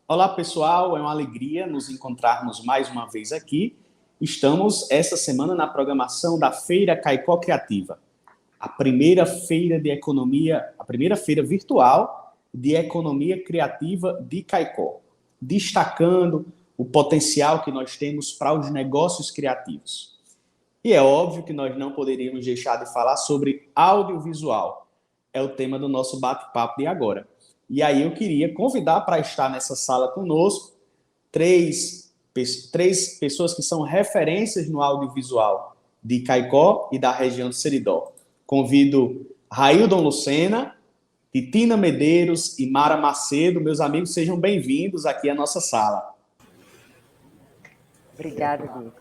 Olá, pessoal, é uma alegria nos encontrarmos mais uma vez aqui. Estamos esta semana na programação da Feira Caicó Criativa, a primeira feira de economia, a primeira feira virtual de economia criativa de Caicó, destacando o potencial que nós temos para os negócios criativos. E é óbvio que nós não poderíamos deixar de falar sobre audiovisual. É o tema do nosso bate-papo de agora. E aí eu queria convidar para estar nessa sala conosco três pessoas que são referências no audiovisual de Caicó e da região de Seridó. Convido Raildon Lucena, Titina Medeiros e Mara Macedo. Meus amigos, sejam bem-vindos aqui à nossa sala. Obrigada, Diego.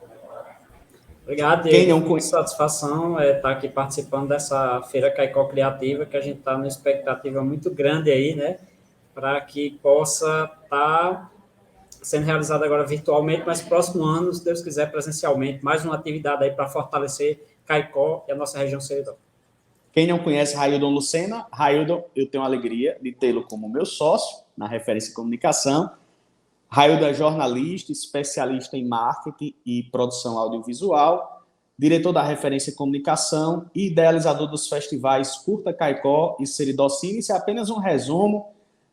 Obrigado, Diego. Com satisfação estar aqui participando dessa Feira Caicó Criativa, que a gente está numa expectativa muito grande aí, né? Para que possa estar sendo realizada agora virtualmente, mas próximo ano, se Deus quiser, presencialmente, mais uma atividade aí para fortalecer Caicó e a nossa região Seridó. Quem não conhece Raildon Lucena, Raildon, eu tenho a alegria de tê-lo como meu sócio na Referência Comunicação. Raildon é jornalista, especialista em marketing e produção audiovisual, diretor da Referência Comunicação e idealizador dos festivais Curta Caicó e Seridó Cine. Isso é apenas um resumo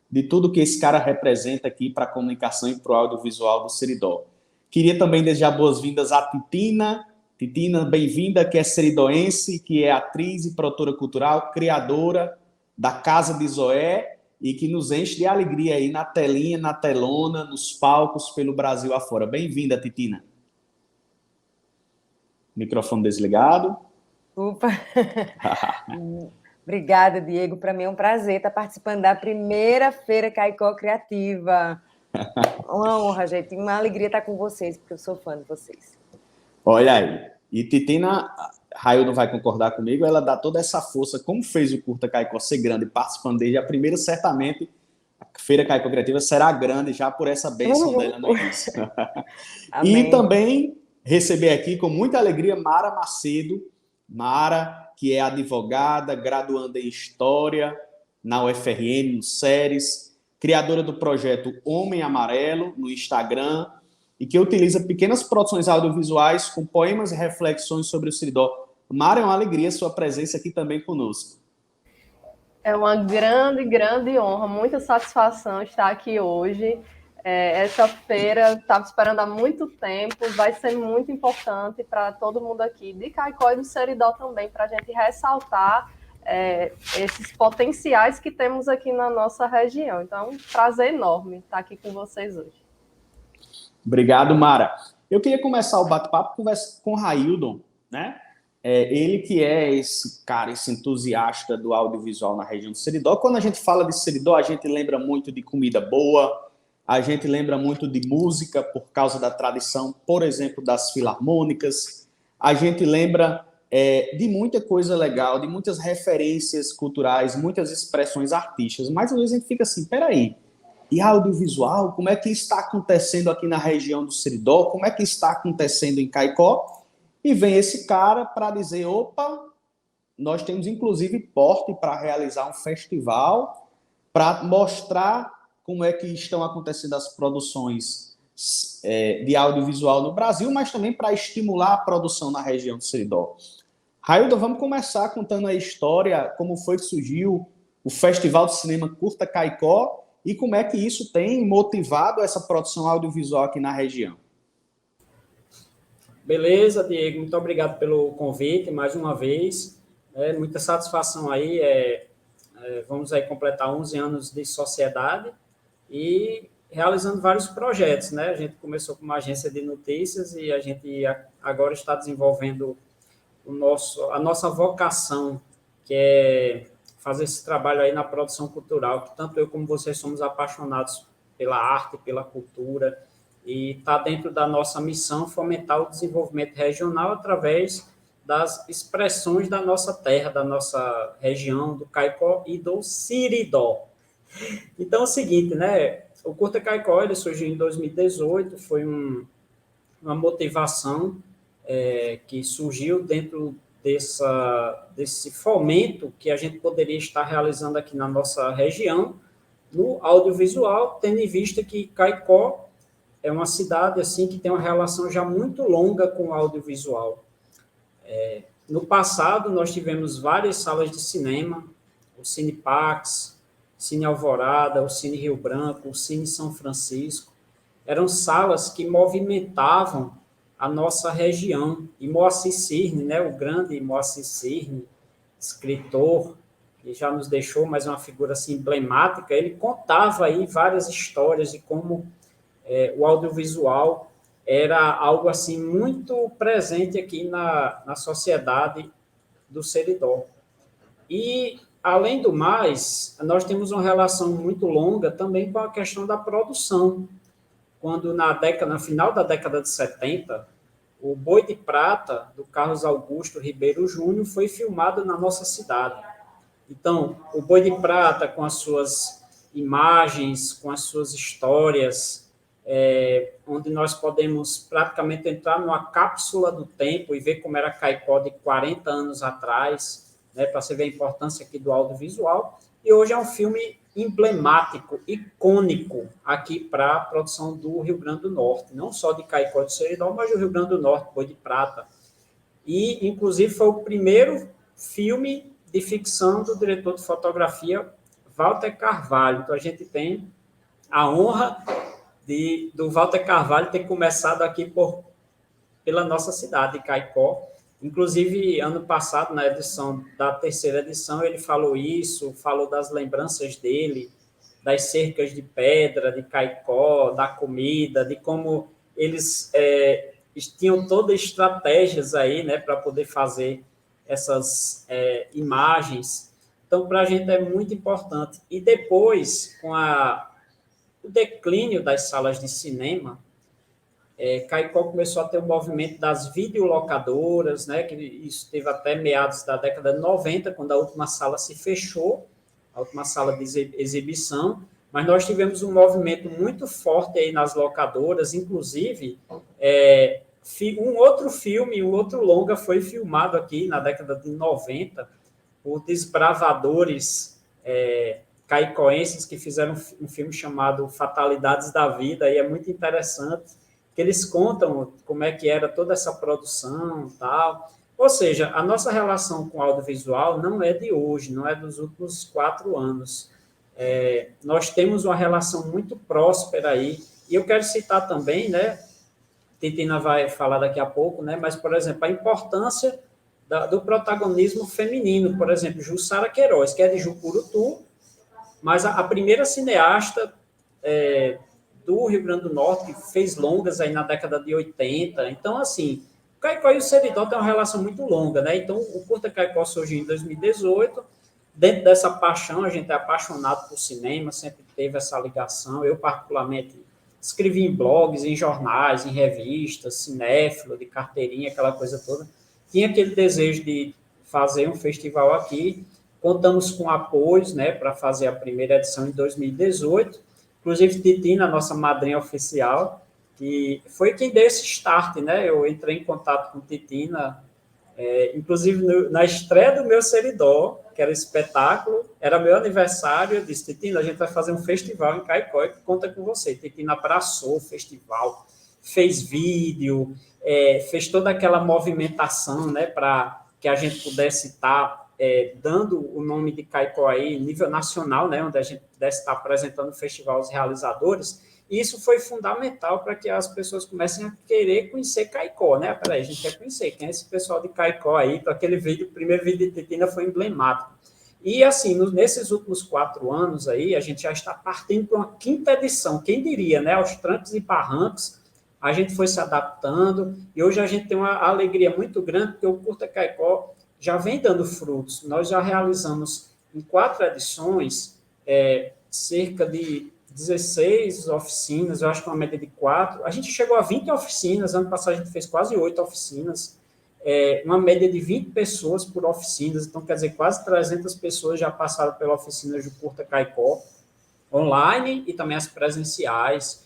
de tudo que esse cara representa aqui para a comunicação e para o audiovisual do Seridó. Queria também desejar boas-vindas à Titina. Titina, bem-vinda, que é seridoense, que é atriz e produtora cultural, criadora da Casa de Zoé e que nos enche de alegria aí na telinha, na telona, nos palcos pelo Brasil afora. Bem-vinda, Titina. Microfone desligado. Opa! Obrigada, Diego. Para mim é um prazer estar participando da primeira Feira Caicó Criativa. Uma honra, gente. Uma alegria estar com vocês, porque eu sou fã de vocês. Olha aí. E Titina, Raildon vai concordar comigo, ela dá toda essa força, como fez o Curta Caicó ser grande, participando desde a primeira, certamente a Feira Caicó Criativa será grande já por essa bênção dela no início. E também receber aqui com muita alegria Mara Macedo. Mara, que é advogada, graduanda em História na UFRN, no SERES, criadora do projeto Homem Amarelo no Instagram, e que utiliza pequenas produções audiovisuais com poemas e reflexões sobre o Seridó. Mara, é uma alegria sua presença aqui também conosco. É uma grande honra, muita satisfação estar aqui hoje. Essa feira, estava esperando há muito tempo, vai ser muito importante para todo mundo aqui, de Caicó e do Seridó também, para a gente ressaltar esses potenciais que temos aqui na nossa região. Então, um prazer enorme estar aqui com vocês hoje. Obrigado, Mara. Eu queria começar o bate-papo com o Raildon, né? Ele que é esse cara, esse entusiasta do audiovisual na região do Seridó. Quando a gente fala de Seridó, a gente lembra muito de comida boa, a gente lembra muito de música por causa da tradição, por exemplo, das filarmônicas. A gente lembra de muita coisa legal, de muitas referências culturais, muitas expressões artísticas. Mas às vezes a gente fica assim, peraí, e audiovisual, como é que está acontecendo aqui na região do Seridó? Como é que está acontecendo em Caicó? E vem esse cara para dizer, opa, nós temos inclusive porte para realizar um festival, para mostrar como é que estão acontecendo as produções de audiovisual no Brasil, mas também para estimular a produção na região do Seridó. Raildon, vamos começar contando a história, como foi que surgiu o Festival de Cinema Curta Caicó, e como é que isso tem motivado essa produção audiovisual aqui na região? Beleza, Diego. Muito obrigado pelo convite, mais uma vez. Muita satisfação aí. Vamos aí completar 11 anos de sociedade e realizando vários projetos, né? A gente começou com uma agência de notícias e a gente agora está desenvolvendo a nossa vocação, que é fazer esse trabalho aí na produção cultural, que tanto eu como vocês somos apaixonados pela arte, pela cultura, e está dentro da nossa missão fomentar o desenvolvimento regional através das expressões da nossa terra, da nossa região, do Caicó e do Seridó. Então é o seguinte, né? O Curta Caicó ele surgiu em 2018, foi uma motivação que surgiu dentro desse fomento que a gente poderia estar realizando aqui na nossa região no audiovisual, tendo em vista que Caicó é uma cidade assim que tem uma relação já muito longa com o audiovisual. No passado, nós tivemos várias salas de cinema, o Cine Pax, Cine Alvorada, o Cine Rio Branco, o Cine São Francisco. Eram salas que movimentavam a nossa região. E Moacir Cirne, né, o grande Moacir Cirne, escritor, que já nos deixou, mas uma figura assim, emblemática, ele contava aí várias histórias de como o audiovisual era algo assim muito presente aqui na sociedade do Seridó. E, além do mais, nós temos uma relação muito longa também com a questão da produção. Quando no final da década de 70, o Boi de Prata, do Carlos Augusto Ribeiro Júnior, foi filmado na nossa cidade. Então, o Boi de Prata, com as suas imagens, com as suas histórias, onde nós podemos praticamente entrar numa cápsula do tempo e ver como era Caicó de 40 anos atrás, né, para você ver a importância aqui do audiovisual. E hoje é um filme emblemático, icônico aqui para a produção do Rio Grande do Norte, não só de Caicó e do Seridó, mas do Rio Grande do Norte, Boi de Prata. E, inclusive, foi o primeiro filme de ficção do diretor de fotografia Walter Carvalho. Então, a gente tem a honra do Walter Carvalho ter começado aqui pela nossa cidade, Caicó. Inclusive, ano passado, na edição da 3ª edição, ele falou isso, falou das lembranças dele, das cercas de pedra, de Caicó, da comida, de como eles tinham todas estratégias aí, né, para poder fazer essas imagens. Então, para a gente é muito importante. E depois, com o declínio das salas de cinema, Caicó começou a ter o movimento das videolocadoras, né, que isso teve até meados da década de 90, quando a última sala se fechou, a última sala de exibição, mas nós tivemos um movimento muito forte aí nas locadoras, inclusive um outro filme, um outro longa foi filmado aqui na década de 90, por desbravadores caicoenses que fizeram um filme chamado Fatalidades da Vida, e é muito interessante, que eles contam como é que era toda essa produção e tal. Ou seja, a nossa relação com o audiovisual não é de hoje, não é dos últimos 4 anos. Nós temos uma relação muito próspera aí, e eu quero citar também, né, Titina vai falar daqui a pouco, né, mas, por exemplo, a importância do protagonismo feminino, por exemplo, Jussara Queiroz, que é de Jucurutu, mas a primeira cineasta do Rio Grande do Norte, que fez longas aí na década de 80. Então, assim, o Caicó e o Seridó têm uma relação muito longa, né? Então, o Curta Caicó surgiu em 2018. Dentro dessa paixão, a gente é apaixonado por cinema, sempre teve essa ligação. Eu, particularmente, escrevi em blogs, em jornais, em revistas, cinéfilo, de carteirinha, aquela coisa toda. Tinha aquele desejo de fazer um festival aqui. Contamos com apoios, né, para fazer a primeira edição em 2018. Inclusive, Titina, nossa madrinha oficial, que foi quem deu esse start, né? Eu entrei em contato com Titina, inclusive na estreia do meu Seridó, que era espetáculo, era meu aniversário, eu disse, Titina, a gente vai fazer um festival em Caicó, e conta com você. Titina abraçou o festival, fez vídeo, fez toda aquela movimentação, né, para que a gente pudesse estar dando o nome de Caicó aí, nível nacional, né, onde a gente pudesse estar apresentando o festival aos realizadores, e isso foi fundamental para que as pessoas comecem a querer conhecer Caicó, né? Peraí, a gente quer conhecer quem é esse pessoal de Caicó aí, então aquele vídeo, o primeiro vídeo de Titina foi emblemático. E, assim, nesses últimos 4 anos aí, a gente já está partindo para uma 5ª edição, quem diria, né? Aos trancos e barrancos, a gente foi se adaptando, e hoje a gente tem uma alegria muito grande, porque o Curta Caicó já vem dando frutos. Nós já realizamos, em 4 edições, cerca de 16 oficinas, eu acho que uma média de 4. A gente chegou a 20 oficinas, ano passado a gente fez quase 8 oficinas, uma média de 20 pessoas por oficinas, então, quer dizer, quase 300 pessoas já passaram pela oficina do Curta Caicó, online e também as presenciais.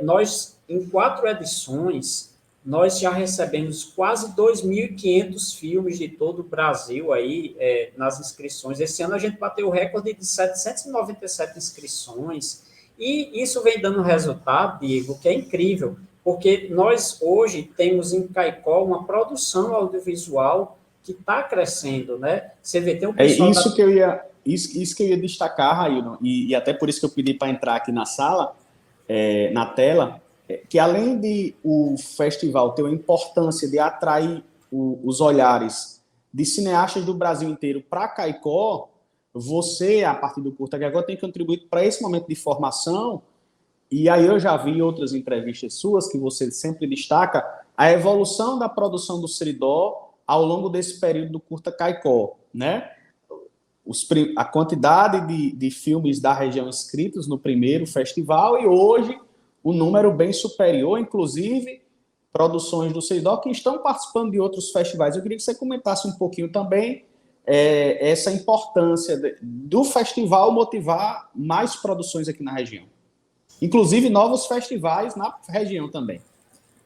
Nós, em 4 edições, nós já recebemos quase 2.500 filmes de todo o Brasil aí nas inscrições. Esse ano a gente bateu o recorde de 797 inscrições, e isso vem dando resultado, Diego, que é incrível, porque nós hoje temos em Caicó uma produção audiovisual que está crescendo, né? Você vê, tem um pessoal... Isso que eu ia destacar, Railton, e até por isso que eu pedi para entrar aqui na sala, na tela, que além de o festival ter a importância de atrair os olhares de cineastas do Brasil inteiro para Caicó, você, a partir do Curta Caicó, tem contribuído para esse momento de formação, e aí eu já vi outras entrevistas suas que você sempre destaca a evolução da produção do Seridó ao longo desse período do Curta Caicó, né? A quantidade de filmes da região inscritos no primeiro festival, e hoje um número bem superior, inclusive produções do Seridó que estão participando de outros festivais. Eu queria que você comentasse um pouquinho também essa importância do festival motivar mais produções aqui na região. Inclusive novos festivais na região também.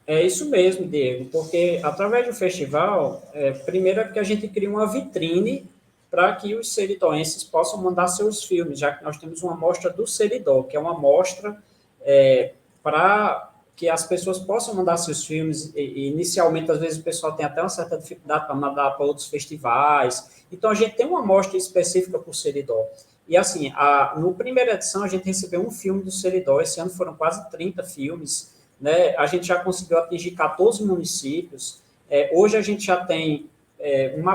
É isso mesmo, Diego, porque através do festival, primeiro é porque a gente cria uma vitrine para que os seridoenses possam mandar seus filmes, já que nós temos uma mostra do Seridó, que é uma mostra para que as pessoas possam mandar seus filmes. E, inicialmente, às vezes, o pessoal tem até uma certa dificuldade para mandar para outros festivais. Então, a gente tem uma mostra específica para o Seridó. E, assim, no primeira edição, a gente recebeu um filme do Seridó. Esse ano foram quase 30 filmes, né? A gente já conseguiu atingir 14 municípios. Hoje, a gente já tem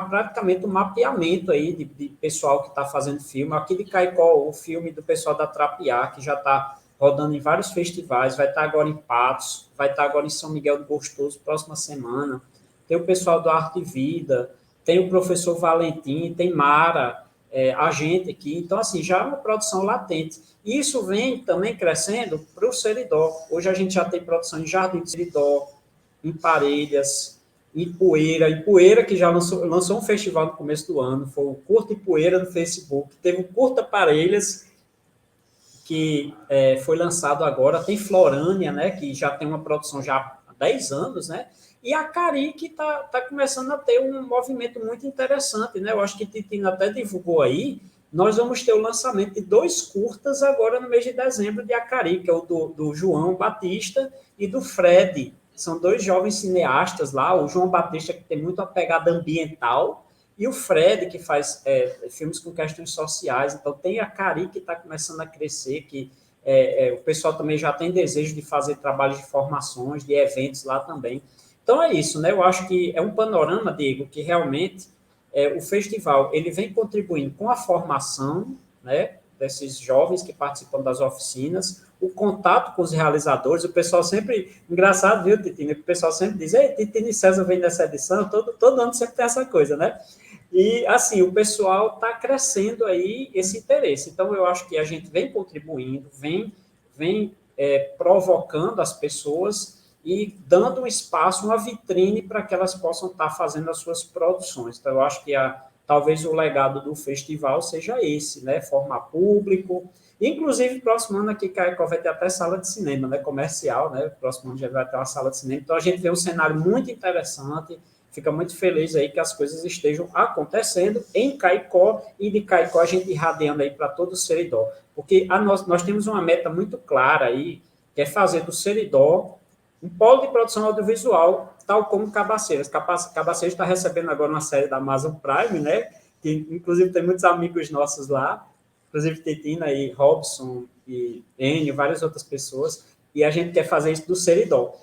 praticamente um mapeamento aí de pessoal que está fazendo filme. Aqui de Caicó, o filme do pessoal da Trapiá, que já está rodando em vários festivais, vai estar agora em Patos, vai estar agora em São Miguel do Gostoso, próxima semana. Tem o pessoal do Arte e Vida, tem o professor Valentim, tem Mara, a gente aqui. Então, assim, já é uma produção latente. E isso vem também crescendo para o Seridó. Hoje a gente já tem produção em Jardim do Seridó, em Parelhas, em Poeira, que já lançou um festival no começo do ano, foi o Curta Poeira no Facebook, teve o Curta Parelhas, que foi lançado agora, tem Florânia, né, que já tem uma produção já há 10 anos, né, e a Cari, que tá começando a ter um movimento muito interessante, né, eu acho que Titina até divulgou aí, nós vamos ter o lançamento de 2 curtas agora no mês de dezembro de Acari, que é o do João Batista e do Fred. São 2 jovens cineastas lá, o João Batista, que tem muito a pegada ambiental, e o Fred, que faz filmes com questões sociais. Então, tem a Cari, que está começando a crescer, que o pessoal também já tem desejo de fazer trabalhos de formações, de eventos lá também. Então, é isso, né? Eu acho que é um panorama, Diego, que realmente o festival ele vem contribuindo com a formação, né, desses jovens que participam das oficinas, o contato com os realizadores. O pessoal sempre... Engraçado, viu, Titina? O pessoal sempre diz, ei, Titina e César vem nessa edição, todo ano sempre tem essa coisa, né? E, assim, o pessoal está crescendo aí esse interesse. Então, eu acho que a gente vem contribuindo, vem provocando as pessoas e dando um espaço, uma vitrine para que elas possam estar fazendo as suas produções. Então, eu acho que talvez o legado do festival seja esse, né? Formar público. Inclusive, próximo ano aqui, Caicó vai ter até sala de cinema, né? Comercial, né? Próximo ano já vai ter uma sala de cinema. Então, a gente vê um cenário muito interessante. Fica muito feliz aí que as coisas estejam acontecendo em Caicó, e de Caicó a gente irradiando aí para todo o Seridó. Porque nós temos uma meta muito clara aí, que é fazer do Seridó um polo de produção audiovisual, tal como Cabaceiras. Cabaceiras está recebendo agora uma série da Amazon Prime, né? Que inclusive tem muitos amigos nossos lá, inclusive Titina e Robson e Enio, várias outras pessoas, e a gente quer fazer isso do Seridó.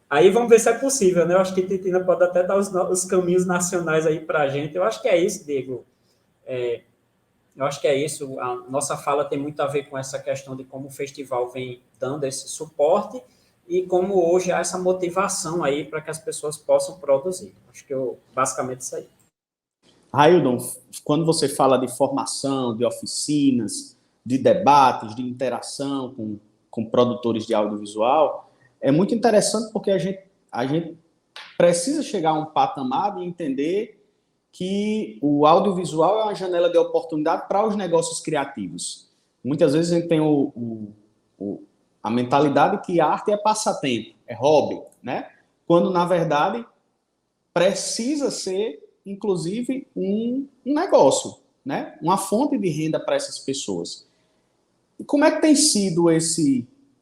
Aí vamos ver se é possível, né? Eu acho que Titina pode até dar os caminhos nacionais aí para a gente. Eu acho que é isso, Diego. Eu acho que é isso. A nossa fala tem muito a ver com essa questão de como o festival vem dando esse suporte e como hoje há essa motivação aí para que as pessoas possam produzir. Acho que basicamente isso aí. Raildon, quando você fala de formação, de oficinas, de debates, de interação com produtores de audiovisual, é muito interessante porque a gente precisa chegar a um patamar de entender que o audiovisual é uma janela de oportunidade para os negócios criativos. Muitas vezes a gente tem a mentalidade que a arte é passatempo, é hobby, né? quando, na verdade, precisa ser, inclusive, um negócio, né? Uma fonte de renda para essas pessoas. E como é que tem sido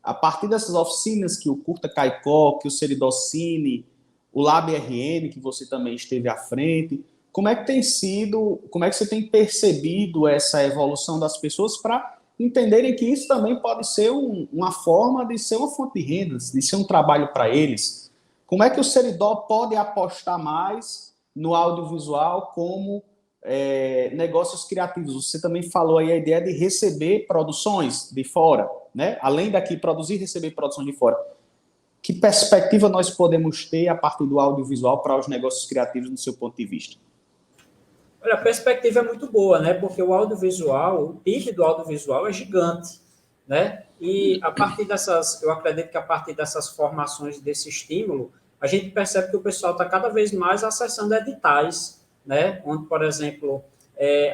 a partir dessas oficinas que o Curta Caicó, que o Seridocine, o Lab RN, que você também esteve à frente, como é que tem sido, como é que você tem percebido essa evolução das pessoas para entenderem que isso também pode ser uma forma de ser uma fonte de rendas, de ser um trabalho para eles? Como é que o Seridó pode apostar mais no audiovisual como negócios criativos? Você também falou aí a ideia de receber produções de fora, né? Além daqui produzir e receber produções de fora. Que perspectiva nós podemos ter a partir do audiovisual para os negócios criativos, no seu ponto de vista? Olha, a perspectiva é muito boa, né? Porque o audiovisual, o PIB do audiovisual é gigante, né? E a partir eu acredito que a partir dessas formações, desse estímulo, a gente percebe que o pessoal está cada vez mais acessando editais, né? Onde, por exemplo,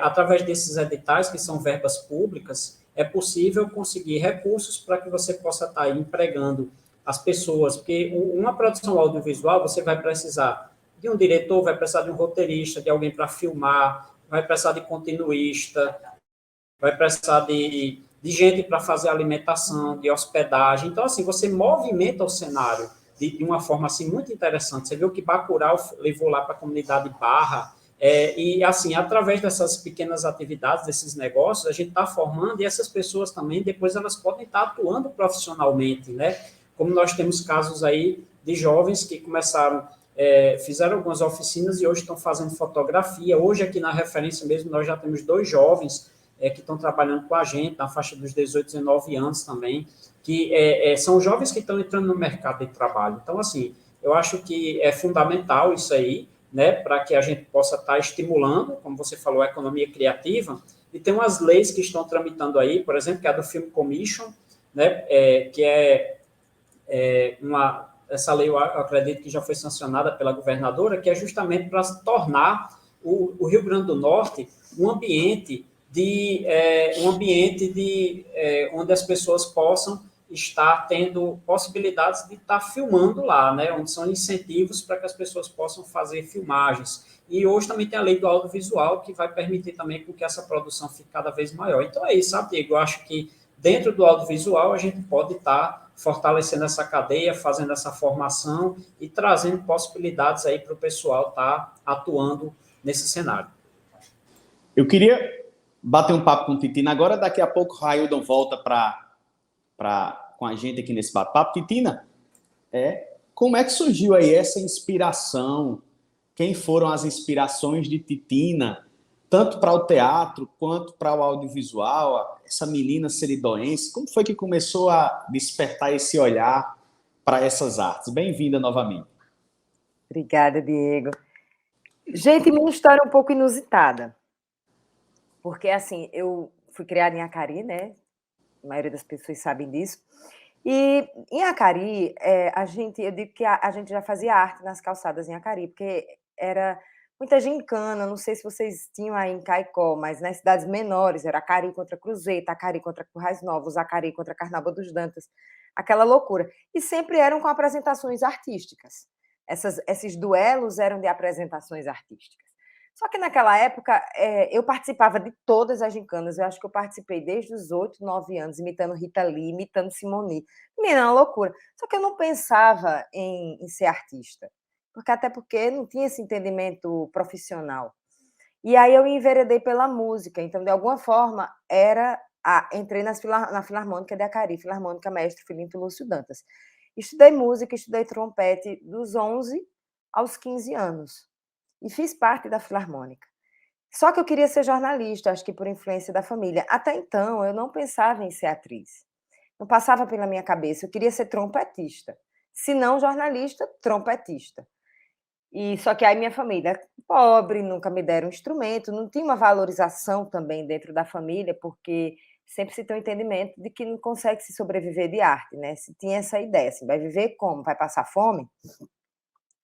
através desses editais, que são verbas públicas, é possível conseguir recursos para que você possa estar aí empregando as pessoas, porque uma produção audiovisual você vai precisar de um diretor, vai precisar de um roteirista, de alguém para filmar, vai precisar de continuista, vai precisar de gente para fazer alimentação, de hospedagem. Então, assim, você movimenta o cenário de uma forma assim, muito interessante. Você viu que Bacurau levou lá para a comunidade Barra, e, assim, através dessas pequenas atividades, desses negócios, a gente está formando, e essas pessoas também, depois elas podem estar atuando profissionalmente, né? Como nós temos casos aí de jovens que começaram, fizeram algumas oficinas e hoje estão fazendo fotografia. Hoje, aqui na referência mesmo, nós já temos 2 jovens que estão trabalhando com a gente, na faixa dos 18, 19 anos também, que são jovens que estão entrando no mercado de trabalho. Então, assim, eu acho que é fundamental isso aí, né, para que a gente possa estar estimulando, como você falou, a economia criativa, e tem umas leis que estão tramitando aí, por exemplo, que é a do Film Commission, né, que essa lei eu acredito que já foi sancionada pela governadora, que é justamente para tornar o Rio Grande do Norte um ambiente onde as pessoas possam estar tendo possibilidades de estar filmando lá, né? Onde são incentivos para que as pessoas possam fazer filmagens. E hoje também tem a lei do audiovisual, que vai permitir também com que essa produção fique cada vez maior. Então é isso, sabe, Diego? Eu acho que dentro do audiovisual a gente pode estar fortalecendo essa cadeia, fazendo essa formação e trazendo possibilidades aí para o pessoal estar atuando nesse cenário. Eu queria bater um papo com o Titina agora, daqui a pouco o Raildon volta com a gente aqui nesse bate-papo. Titina, como é que surgiu aí essa inspiração? Quem foram as inspirações de Titina, tanto para o teatro quanto para o audiovisual, essa menina seridoense? Como foi que começou a despertar esse olhar para essas artes? Bem-vinda novamente. Obrigada, Diego. Gente, minha história é um pouco inusitada, porque, assim, eu fui criada em Acari, né? A maioria das pessoas sabem disso. E em Acari, eu digo que a gente já fazia arte nas calçadas em Acari, porque era muita gincana, não sei se vocês tinham aí em Caicó, mas nas cidades menores era Acari contra Cruzeta, Acari contra Currais Novos, Acari contra Carnaúba dos Dantas, aquela loucura. E sempre eram com apresentações artísticas. Esses duelos eram de apresentações artísticas. Só que naquela época eu participava de todas as gincanas, eu acho que eu participei desde os 8, 9 anos, imitando Rita Lee, imitando Simone. Menina, uma loucura. Só que eu não pensava em ser artista, até porque não tinha esse entendimento profissional. E aí eu enveredei pela música, então, de alguma forma, entrei na Filarmônica de Acari, Filarmônica Mestre Filinto Lúcio Dantas. Estudei música, estudei trompete dos 11 aos 15 anos. E fiz parte da Filarmônica. Só que eu queria ser jornalista, acho que por influência da família. Até então, eu não pensava em ser atriz. Não passava pela minha cabeça. Eu queria ser trompetista. Se não jornalista, trompetista. Só que aí minha família, pobre, nunca me deram instrumento, não tinha uma valorização também dentro da família, porque sempre se tem um entendimento de que não consegue se sobreviver de arte, né? Se tinha essa ideia, assim, vai viver como? Vai passar fome?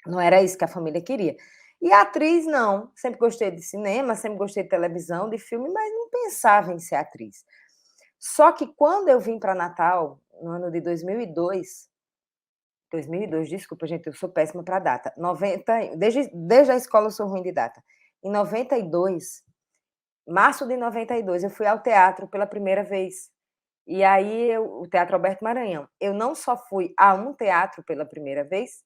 Não era isso que a família queria. E a atriz, não. Sempre gostei de cinema, sempre gostei de televisão, de filme, mas não pensava em ser atriz. Só que quando eu vim para Natal, no ano de 2002, 2002, desculpa, gente, eu sou péssima para data. Desde a escola eu sou ruim de data. Em 92, março de 92, eu fui ao teatro pela primeira vez. E aí, o Teatro Alberto Maranhão. Eu não só fui a um teatro pela primeira vez,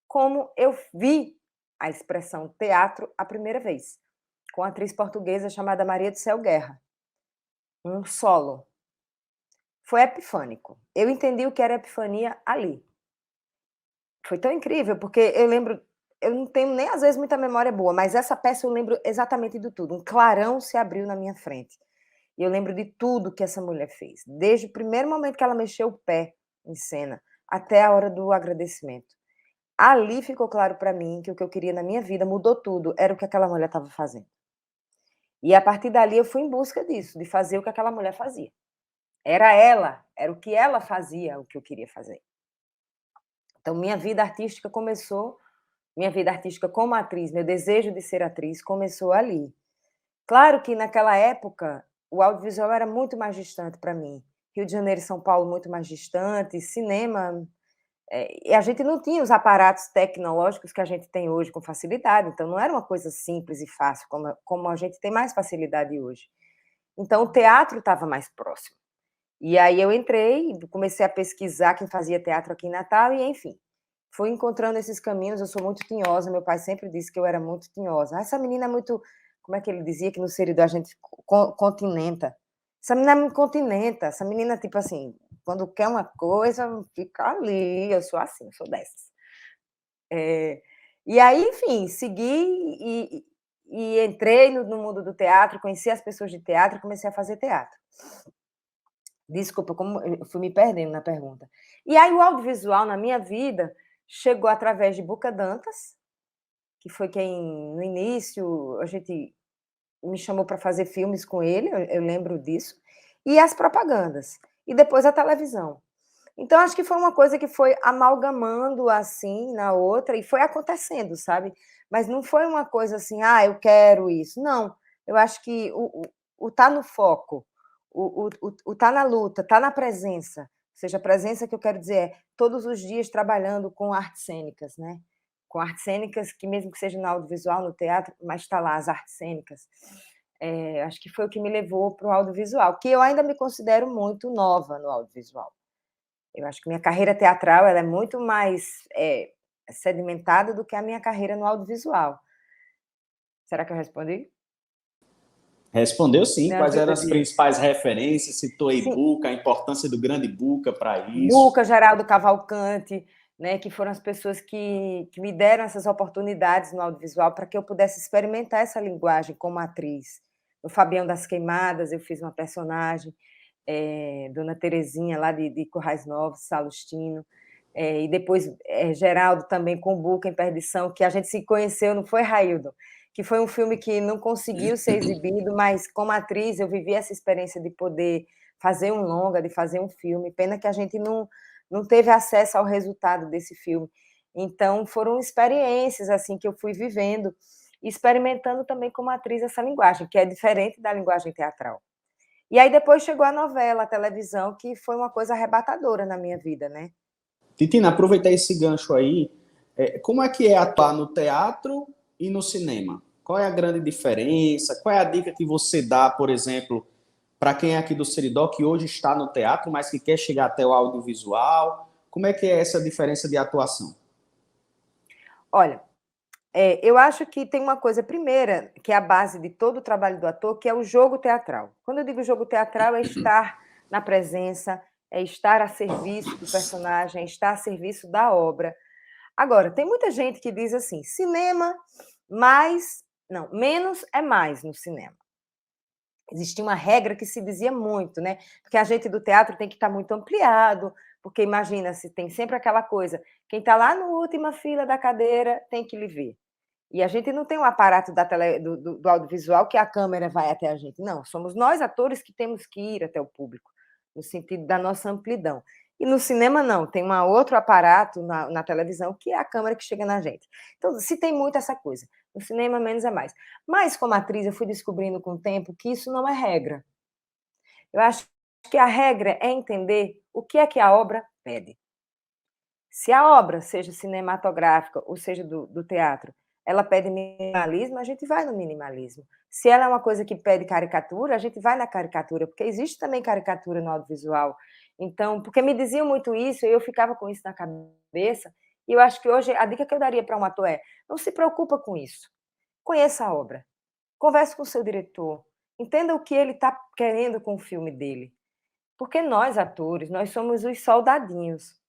como eu vi a expressão teatro a primeira vez, com a atriz portuguesa chamada Maria do Céu Guerra. Um solo. Foi epifânico. Eu entendi o que era epifania ali. Foi tão incrível, porque eu lembro, eu não tenho nem às vezes muita memória boa, mas essa peça eu lembro exatamente de tudo. Um clarão se abriu na minha frente. E eu lembro de tudo que essa mulher fez, desde o primeiro momento que ela mexeu o pé em cena, até a hora do agradecimento. Ali ficou claro para mim que o que eu queria na minha vida mudou tudo, era o que aquela mulher estava fazendo. E a partir dali eu fui em busca disso, de fazer o que aquela mulher fazia. Era o que ela fazia, o que eu queria fazer. Então, minha vida artística como atriz, meu desejo de ser atriz começou ali. Claro que naquela época o audiovisual era muito mais distante para mim. Rio de Janeiro e São Paulo muito mais distante, cinema... E a gente não tinha os aparatos tecnológicos que a gente tem hoje com facilidade, então não era uma coisa simples e fácil, como a gente tem mais facilidade hoje. Então o teatro estava mais próximo. E aí eu entrei, comecei a pesquisar quem fazia teatro aqui em Natal, e enfim, fui encontrando esses caminhos. Eu sou muito tinhosa, meu pai sempre disse que eu era muito tinhosa. Essa menina é muito, como é que ele dizia, que no Seridó a gente continenta. Essa menina é muito continenta, essa menina, tipo assim, quando quer uma coisa, fica ali, eu sou assim, eu sou dessas. E aí, enfim, segui e entrei no mundo do teatro, conheci as pessoas de teatro e comecei a fazer teatro. Desculpa, como eu fui me perdendo na pergunta. E aí o audiovisual na minha vida chegou através de Buca Dantas, que foi quem, no início, a gente me chamou para fazer filmes com ele, eu lembro disso, e as propagandas, e depois a televisão. Então, acho que foi uma coisa que foi amalgamando assim na outra, e foi acontecendo, sabe? Mas não foi uma coisa assim, eu quero isso. Não, eu acho que o tá no foco, o tá na luta, tá na presença, ou seja, a presença que eu quero dizer é todos os dias trabalhando com artes cênicas, né? Com artes cênicas, que mesmo que seja no audiovisual, no teatro, mas está lá as artes cênicas. Acho que foi o que me levou para o audiovisual, que eu ainda me considero muito nova no audiovisual. Eu acho que minha carreira teatral ela é muito mais sedimentada do que a minha carreira no audiovisual. Será que eu respondi? Respondeu sim. Me Quais eram ajuda, as Bia. principais referências? Citou aí Sim. Buca, a importância do grande Buca para isso. Buca, Geraldo Cavalcante, né, que foram as pessoas que me deram essas oportunidades no audiovisual para que eu pudesse experimentar essa linguagem como atriz. No Fabião das Queimadas, eu fiz uma personagem, Dona Terezinha, lá de Currais Novos, Salustino, e depois Geraldo também com Buca em Perdição, que a gente se conheceu, não foi, Raildo? Que foi um filme que não conseguiu ser exibido, mas como atriz eu vivi essa experiência de poder fazer um longa, de fazer um filme. Pena que a gente não teve acesso ao resultado desse filme. Então, foram experiências assim que eu fui vivendo, experimentando também como atriz essa linguagem, que é diferente da linguagem teatral. E aí depois chegou a novela, a televisão, que foi uma coisa arrebatadora na minha vida, né? Titina, aproveitar esse gancho aí, como é que é atuar no teatro e no cinema? Qual é a grande diferença? Qual é a dica que você dá, por exemplo, para quem é aqui do Seridó, que hoje está no teatro, mas que quer chegar até o audiovisual? Como é que é essa diferença de atuação? Olha, eu acho que tem uma coisa primeira, que é a base de todo o trabalho do ator, que é o jogo teatral. Quando eu digo jogo teatral, é estar na presença, é estar a serviço do personagem, é estar a serviço da obra. Agora, tem muita gente que diz assim, cinema, menos é mais no cinema. Existia uma regra que se dizia muito, né? Porque a gente do teatro tem que estar muito ampliado, porque imagina, se tem sempre aquela coisa, quem está lá na última fila da cadeira tem que lhe ver. E a gente não tem um aparato do audiovisual que a câmera vai até a gente. Não, somos nós, atores, que temos que ir até o público, no sentido da nossa amplidão. E no cinema, não, tem um outro aparato na televisão, que é a câmera que chega na gente. Então, se tem muito essa coisa. No cinema, menos é mais. Mas, como atriz, eu fui descobrindo com o tempo que isso não é regra. Eu acho que a regra é entender o que é que a obra pede. Se a obra, seja cinematográfica ou seja do teatro, ela pede minimalismo, a gente vai no minimalismo. Se ela é uma coisa que pede caricatura, a gente vai na caricatura, porque existe também caricatura no audiovisual. Então, porque me diziam muito isso, e eu ficava com isso na cabeça, e eu acho que hoje a dica que eu daria para um ator é: não se preocupa com isso. Conheça a obra. Converse com o seu diretor. Entenda o que ele está querendo com o filme dele. Porque nós, atores, nós somos os soldadinhos.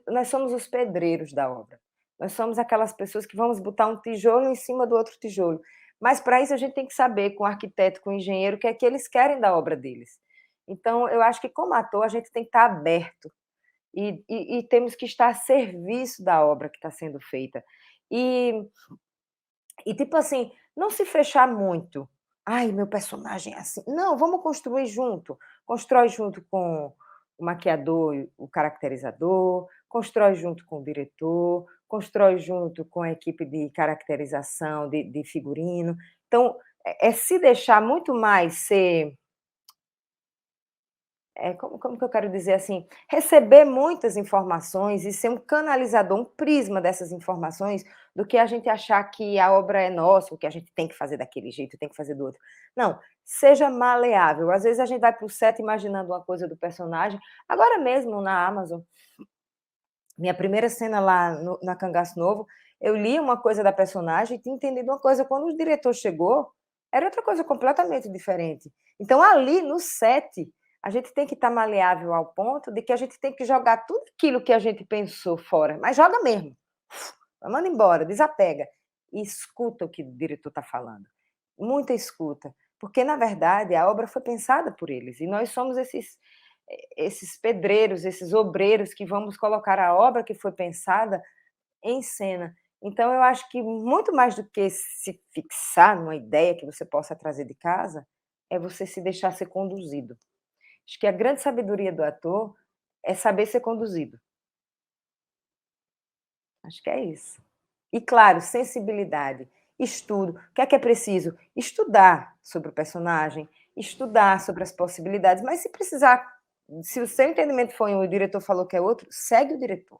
Nós somos os pedreiros da obra. Nós somos aquelas pessoas que vamos botar um tijolo em cima do outro tijolo. Mas, para isso, a gente tem que saber, com o arquiteto, com o engenheiro, o que é que eles querem da obra deles. Então, eu acho que, como ator, a gente tem que estar aberto e temos que estar a serviço da obra que está sendo feita. Tipo assim, não se fechar muito. Ai, meu personagem é assim. Não, vamos construir junto. Constrói junto com o maquiador, o caracterizador, constrói junto com o diretor, constrói junto com a equipe de caracterização, de figurino. Então, é se deixar muito mais ser como que eu quero dizer assim, receber muitas informações e ser um canalizador, um prisma dessas informações, do que a gente achar que a obra é nossa, ou que a gente tem que fazer daquele jeito, tem que fazer do outro. Não, seja maleável. Às vezes a gente vai para o set imaginando uma coisa do personagem. Agora mesmo, na Amazon, minha primeira cena lá na Cangaço Novo, eu li uma coisa da personagem e tinha entendido uma coisa. Quando o diretor chegou, era outra coisa completamente diferente. Então, ali no set, a gente tem que estar maleável ao ponto de que a gente tem que jogar tudo aquilo que a gente pensou fora, mas joga mesmo. Manda embora, desapega. E escuta o que o diretor está falando. Muita escuta. Porque, na verdade, a obra foi pensada por eles. E nós somos esses pedreiros, esses obreiros que vamos colocar a obra que foi pensada em cena. Então, eu acho que muito mais do que se fixar numa ideia que você possa trazer de casa, é você se deixar ser conduzido. Acho que a grande sabedoria do ator é saber ser conduzido. Acho que é isso. E, claro, sensibilidade, estudo. O que é preciso? Estudar sobre o personagem, estudar sobre as possibilidades, mas se precisar, se o seu entendimento foi um e o diretor falou que é outro, segue o diretor.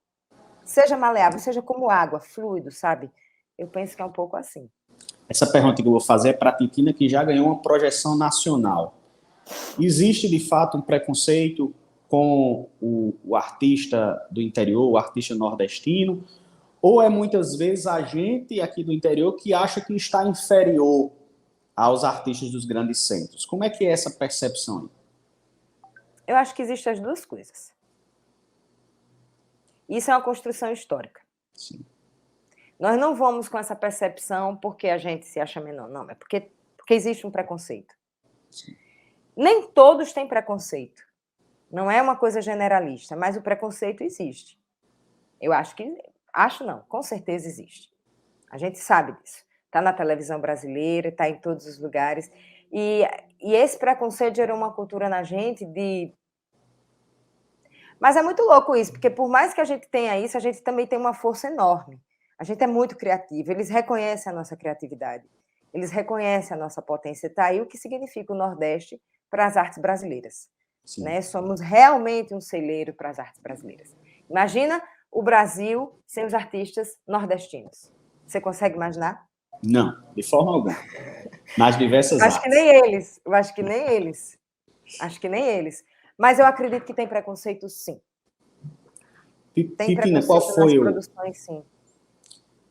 Seja maleável, seja como água, fluido, sabe? Eu penso que é um pouco assim. Essa pergunta que eu vou fazer é para a Titina, que já ganhou uma projeção nacional. Existe, de fato, um preconceito com o artista do interior, o artista nordestino, ou é muitas vezes a gente aqui do interior que acha que está inferior aos artistas dos grandes centros? Como é que é essa percepção? Eu acho que existem as duas coisas. Isso é uma construção histórica. Sim. Nós não vamos com essa percepção porque a gente se acha menor, não, é porque existe um preconceito. Sim. Nem todos têm preconceito. Não é uma coisa generalista, mas o preconceito existe. Eu acho que... Acho não, com certeza existe. A gente sabe disso. Está na televisão brasileira, está em todos os lugares. E esse preconceito gerou uma cultura na gente de... Mas é muito louco isso, porque por mais que a gente tenha isso, a gente também tem uma força enorme. A gente é muito criativo, eles reconhecem a nossa criatividade, eles reconhecem a nossa potência. Está aí o que significa o Nordeste para as artes brasileiras. Né? Somos realmente um celeiro para as artes brasileiras. Imagina o Brasil sem os artistas nordestinos. Você consegue imaginar? Não, de forma alguma. Nas diversas acho artes. Que nem eles. Eu acho que nem eles. Acho que nem eles. Mas eu acredito que tem preconceito, sim. Tem Titina, preconceito nas produções, sim.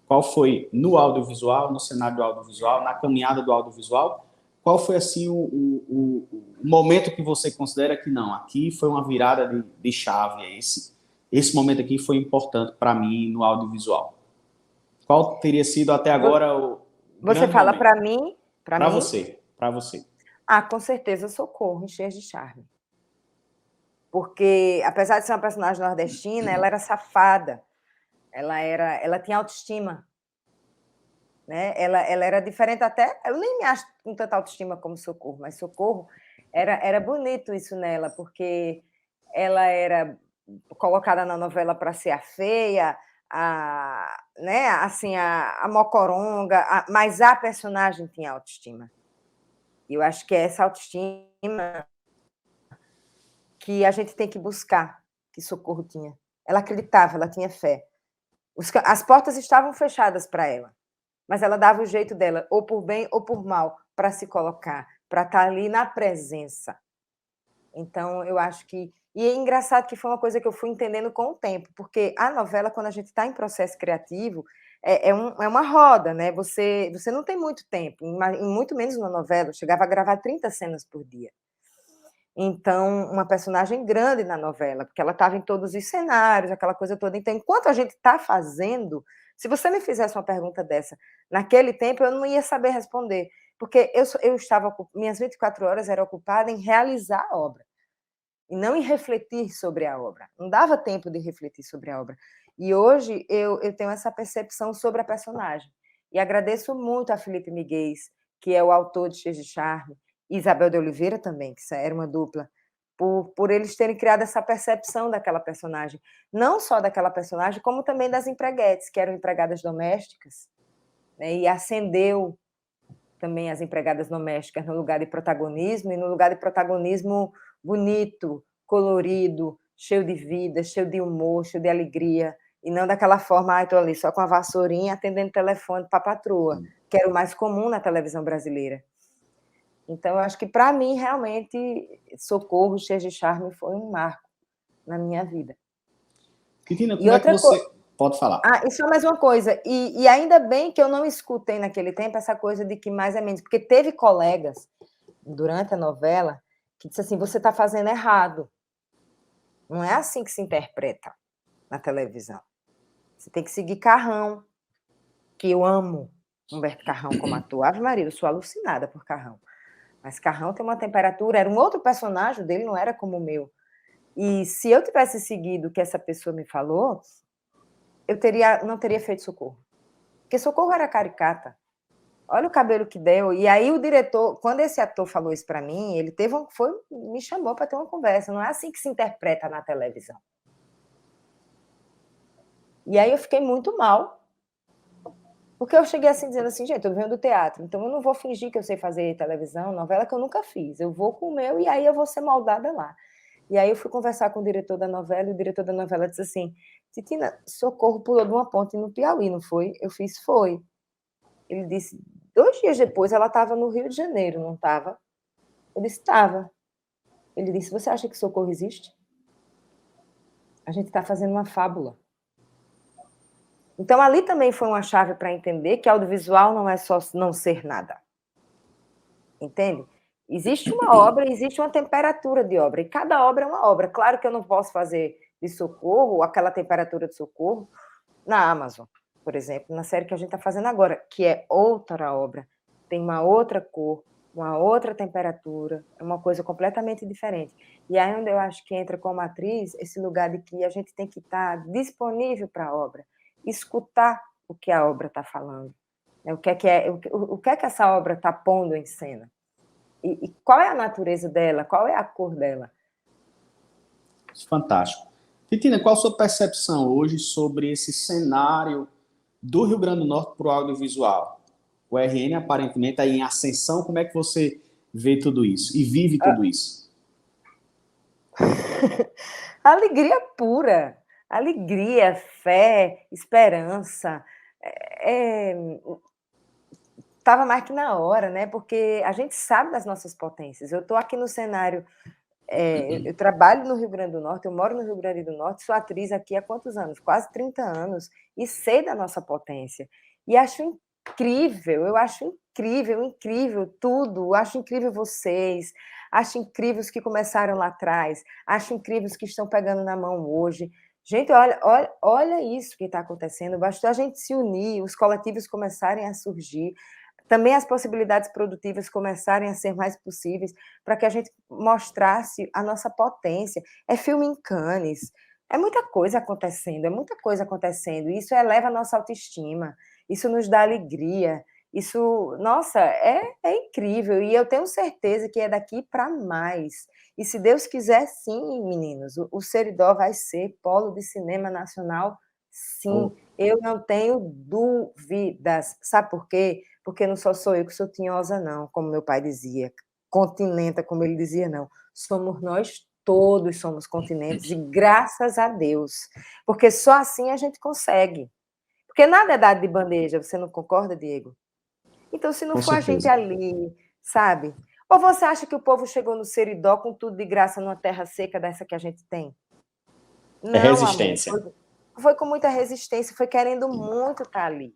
Qual foi no audiovisual, no cenário do audiovisual, na caminhada do audiovisual? Qual foi assim o momento que você considera que não? Aqui foi uma virada de chave. Esse momento aqui foi importante para mim no audiovisual. Qual teria sido até agora o Você fala para mim? Para você. Para você. Ah, com certeza, Socorro, Encheios de Charme. Porque, apesar de ser uma personagem nordestina, ela era safada. Ela tinha autoestima. Né? Ela era diferente até... Eu nem me acho com tanta autoestima como Socorro, mas Socorro era bonito isso nela, porque ela era colocada na novela para ser a feia, né? Assim, a mocoronga, mas a personagem tinha autoestima. E eu acho que é essa autoestima que a gente tem que buscar, que Socorro tinha. Ela acreditava, ela tinha fé. As portas estavam fechadas para ela, mas ela dava o jeito dela, ou por bem ou por mal, para se colocar, para estar ali na presença. Então, eu acho que... E é engraçado que foi uma coisa que eu fui entendendo com o tempo, porque a novela, quando a gente está em processo criativo, é uma roda, né? Você não tem muito tempo, muito menos uma novela. Eu chegava a gravar 30 cenas por dia. Então, uma personagem grande na novela, porque ela estava em todos os cenários, aquela coisa toda. Então, enquanto a gente está fazendo, se você me fizesse uma pergunta dessa, naquele tempo eu não ia saber responder, porque eu estava, minhas 24 horas eram ocupada em realizar a obra, e não em refletir sobre a obra. Não dava tempo de refletir sobre a obra. E hoje eu tenho essa percepção sobre a personagem. E agradeço muito a Felipe Miguel, que é o autor de Cheios de Charme, e Isabel de Oliveira também, que era uma dupla, por eles terem criado essa percepção daquela personagem. Não só daquela personagem, como também das empreguetes, que eram empregadas domésticas, né? E acendeu também as empregadas domésticas no lugar de protagonismo, e no lugar de protagonismo bonito, colorido, cheio de vida, cheio de humor, cheio de alegria, e não daquela forma, estou ali só com a vassourinha atendendo telefone para a patroa, que era o mais comum na televisão brasileira. Então, eu acho que, para mim, realmente, Socorro, Cheios de Charme foi um marco na minha vida. Titina, como é que você... Pode falar. E só mais uma coisa, e ainda bem que eu não escutei naquele tempo essa coisa de que mais é menos, porque teve colegas, durante a novela, que disse assim, você está fazendo errado. Não é assim que se interpreta na televisão. Você tem que seguir Carrão, que eu amo Humberto Carrão como ator. Ave Maria, eu sou alucinada por Carrão. Mas Carrão tem uma temperatura, era um outro personagem dele, não era como o meu. E se eu tivesse seguido o que essa pessoa me falou, eu não teria feito Socorro. Porque Socorro era caricata. Olha o cabelo que deu. E aí o diretor, quando esse ator falou isso para mim, ele me chamou para ter uma conversa. Não é assim que se interpreta na televisão. E aí eu fiquei muito mal. Porque eu cheguei assim, dizendo assim, gente, eu venho do teatro, então eu não vou fingir que eu sei fazer televisão, novela que eu nunca fiz. Eu vou com o meu e aí eu vou ser moldada lá. E aí eu fui conversar com o diretor da novela, e o diretor da novela disse assim, Titina, Socorro pulou de uma ponte no Piauí, não foi? Eu fiz, foi. Ele disse, 2 dias depois ela estava no Rio de Janeiro, não estava? Eu disse, estava. Ele disse, você acha que Socorro existe? A gente está fazendo uma fábula. Então, ali também foi uma chave para entender que audiovisual não é só não ser nada. Entende? Existe uma obra, existe uma temperatura de obra, e cada obra é uma obra. Claro que eu não posso fazer de Socorro, aquela temperatura de Socorro, na Amazon, por exemplo, na série que a gente está fazendo agora, que é outra obra, tem uma outra cor, uma outra temperatura, é uma coisa completamente diferente. E aí onde eu acho que entra como atriz, esse lugar de que a gente tem que estar disponível para a obra, escutar o que a obra está falando, né? O que é que essa obra está pondo em cena, e qual é a natureza dela, qual é a cor dela. Fantástico. Titina, qual a sua percepção hoje sobre esse cenário do Rio Grande do Norte para o audiovisual? O RN aparentemente está em ascensão, como é que você vê tudo isso e vive tudo isso? Alegria pura. Alegria, fé, esperança. Estava mais que na hora, né? Porque a gente sabe das nossas potências. Eu estou aqui no cenário, eu trabalho no Rio Grande do Norte, eu moro no Rio Grande do Norte, sou atriz aqui há quantos anos? Quase 30 anos, e sei da nossa potência. E acho incrível, eu acho incrível tudo, eu acho incrível vocês, acho incrível os que começaram lá atrás, acho incrível os que estão pegando na mão hoje. Gente, olha isso que está acontecendo, bastou a gente se unir, os coletivos começarem a surgir, também as possibilidades produtivas começarem a ser mais possíveis, para que a gente mostrasse a nossa potência. É filme em Cannes, é muita coisa acontecendo, e isso eleva a nossa autoestima, isso nos dá alegria, isso, nossa, é incrível, e eu tenho certeza que é daqui para mais. E se Deus quiser, sim, meninos, o Seridó vai ser polo de cinema nacional, sim. Eu não tenho dúvidas. Sabe por quê? Porque não sou eu que sou tinhosa, não, como meu pai dizia. Continenta, como ele dizia, não. Somos nós todos somos continentes, e graças a Deus, porque só assim a gente consegue. Porque nada é dado de bandeja, você não concorda, Diego? Então, se não Com for a gente certeza. ali, sabe? Ou você acha que o povo chegou no Seridó com tudo de graça numa terra seca dessa que a gente tem? Não, Resistência. amor. Foi com muita resistência, foi querendo muito estar ali,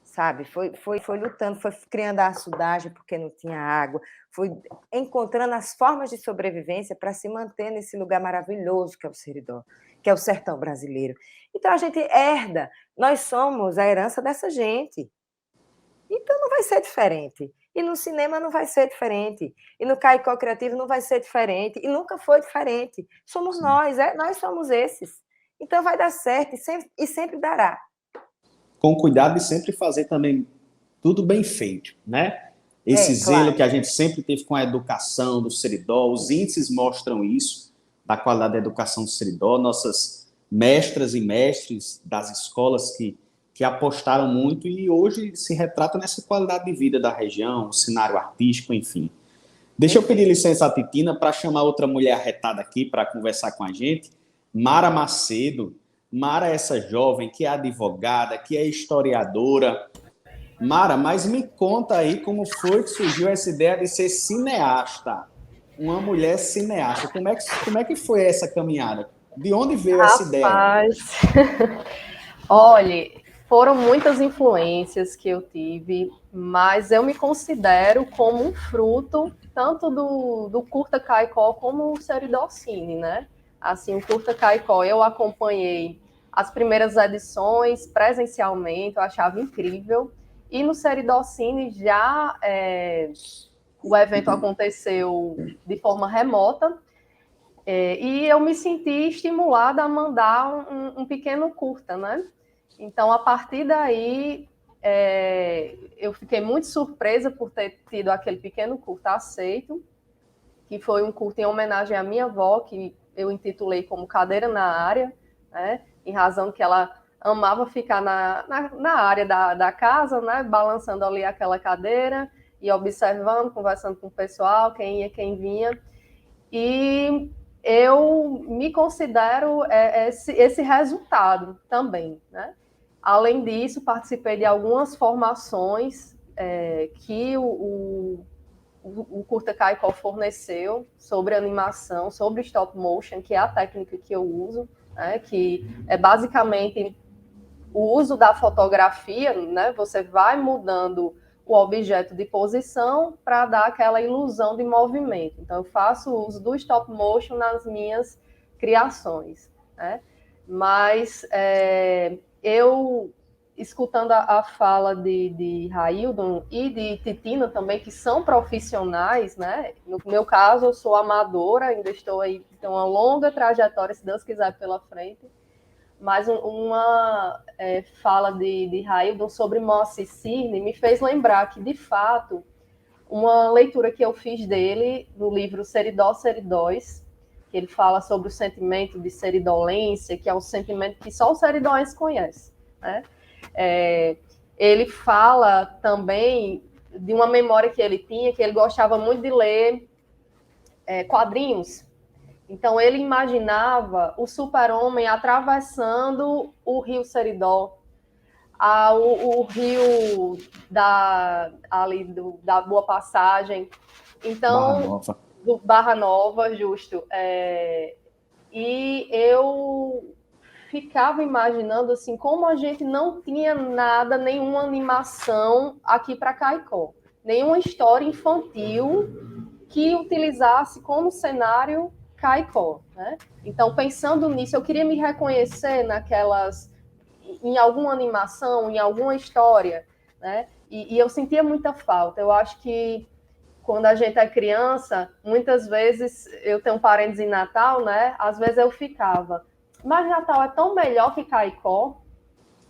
sabe? Foi lutando, foi criando a açudagem porque não tinha água, foi encontrando as formas de sobrevivência para se manter nesse lugar maravilhoso que é o Seridó, que é o sertão brasileiro. Então, a gente herda, nós somos a herança dessa gente. Então não vai ser diferente. E no cinema não vai ser diferente. E no Caicó Criativo não vai ser diferente. E nunca foi diferente. Somos nós, nós somos esses. Então vai dar certo e sempre dará. Com cuidado de sempre fazer também tudo bem feito, né? Esse zelo claro. que a gente sempre teve com a educação do Seridó, os índices mostram isso, da qualidade da educação do Seridó, nossas mestras e mestres das escolas que apostaram muito e hoje se retrata nessa qualidade de vida da região, o cenário artístico, enfim. Deixa eu pedir licença à Titina para chamar outra mulher arretada aqui para conversar com a gente, Mara Macedo. Mara é essa jovem que é advogada, que é historiadora. Mara, mas me conta aí como foi que surgiu essa ideia de ser cineasta, uma mulher cineasta. Como é que foi essa caminhada? De onde veio essa ideia? Rapaz, olha, foram muitas influências que eu tive, mas eu me considero como um fruto tanto do Curta Caicó como o Seridocine, né? Assim, o Curta Caicó eu acompanhei as primeiras edições presencialmente, eu achava incrível, e no Seridocine já o evento aconteceu de forma remota, e eu me senti estimulada a mandar um pequeno curta, né? Então, a partir daí, eu fiquei muito surpresa por ter tido aquele pequeno curta aceito, que foi um curta em homenagem à minha avó, que eu intitulei como Cadeira na Área, né? Em razão que ela amava ficar na área da casa, né? Balançando ali aquela cadeira e observando, conversando com o pessoal, quem ia, quem vinha. E eu me considero esse resultado também, né? Além disso, participei de algumas formações que o Curta Caicó forneceu sobre animação, sobre stop motion, que é a técnica que eu uso, né? Que é basicamente o uso da fotografia, né? Você vai mudando o objeto de posição para dar aquela ilusão de movimento. Então, eu faço uso do stop motion nas minhas criações, né? Mas eu, escutando a fala de Raildon e de Titina também, que são profissionais, né? No meu caso, eu sou amadora, ainda estou aí, tenho uma longa trajetória, se Deus quiser, pela frente. Mas uma fala de Raildon sobre Moacir Cirne me fez lembrar que, de fato, uma leitura que eu fiz dele no livro Seridó, Seridóis, que ele fala sobre o sentimento de seridolência, que é um sentimento que só o seridóense conhece, né? Ele fala também de uma memória que ele tinha, que ele gostava muito de ler quadrinhos. Então, ele imaginava o super-homem atravessando o rio Seridó, o rio da Boa Passagem. Então, Barra Nova, justo. E eu ficava imaginando assim, como a gente não tinha nada, nenhuma animação aqui para Caicó, nenhuma história infantil que utilizasse como cenário Caicó, né? Então, pensando nisso, eu queria me reconhecer em alguma animação, em alguma história, né? E eu sentia muita falta. Eu acho que quando a gente é criança, muitas vezes eu tenho parentes em Natal, né? Às vezes eu ficava, mas Natal é tão melhor que Caicó,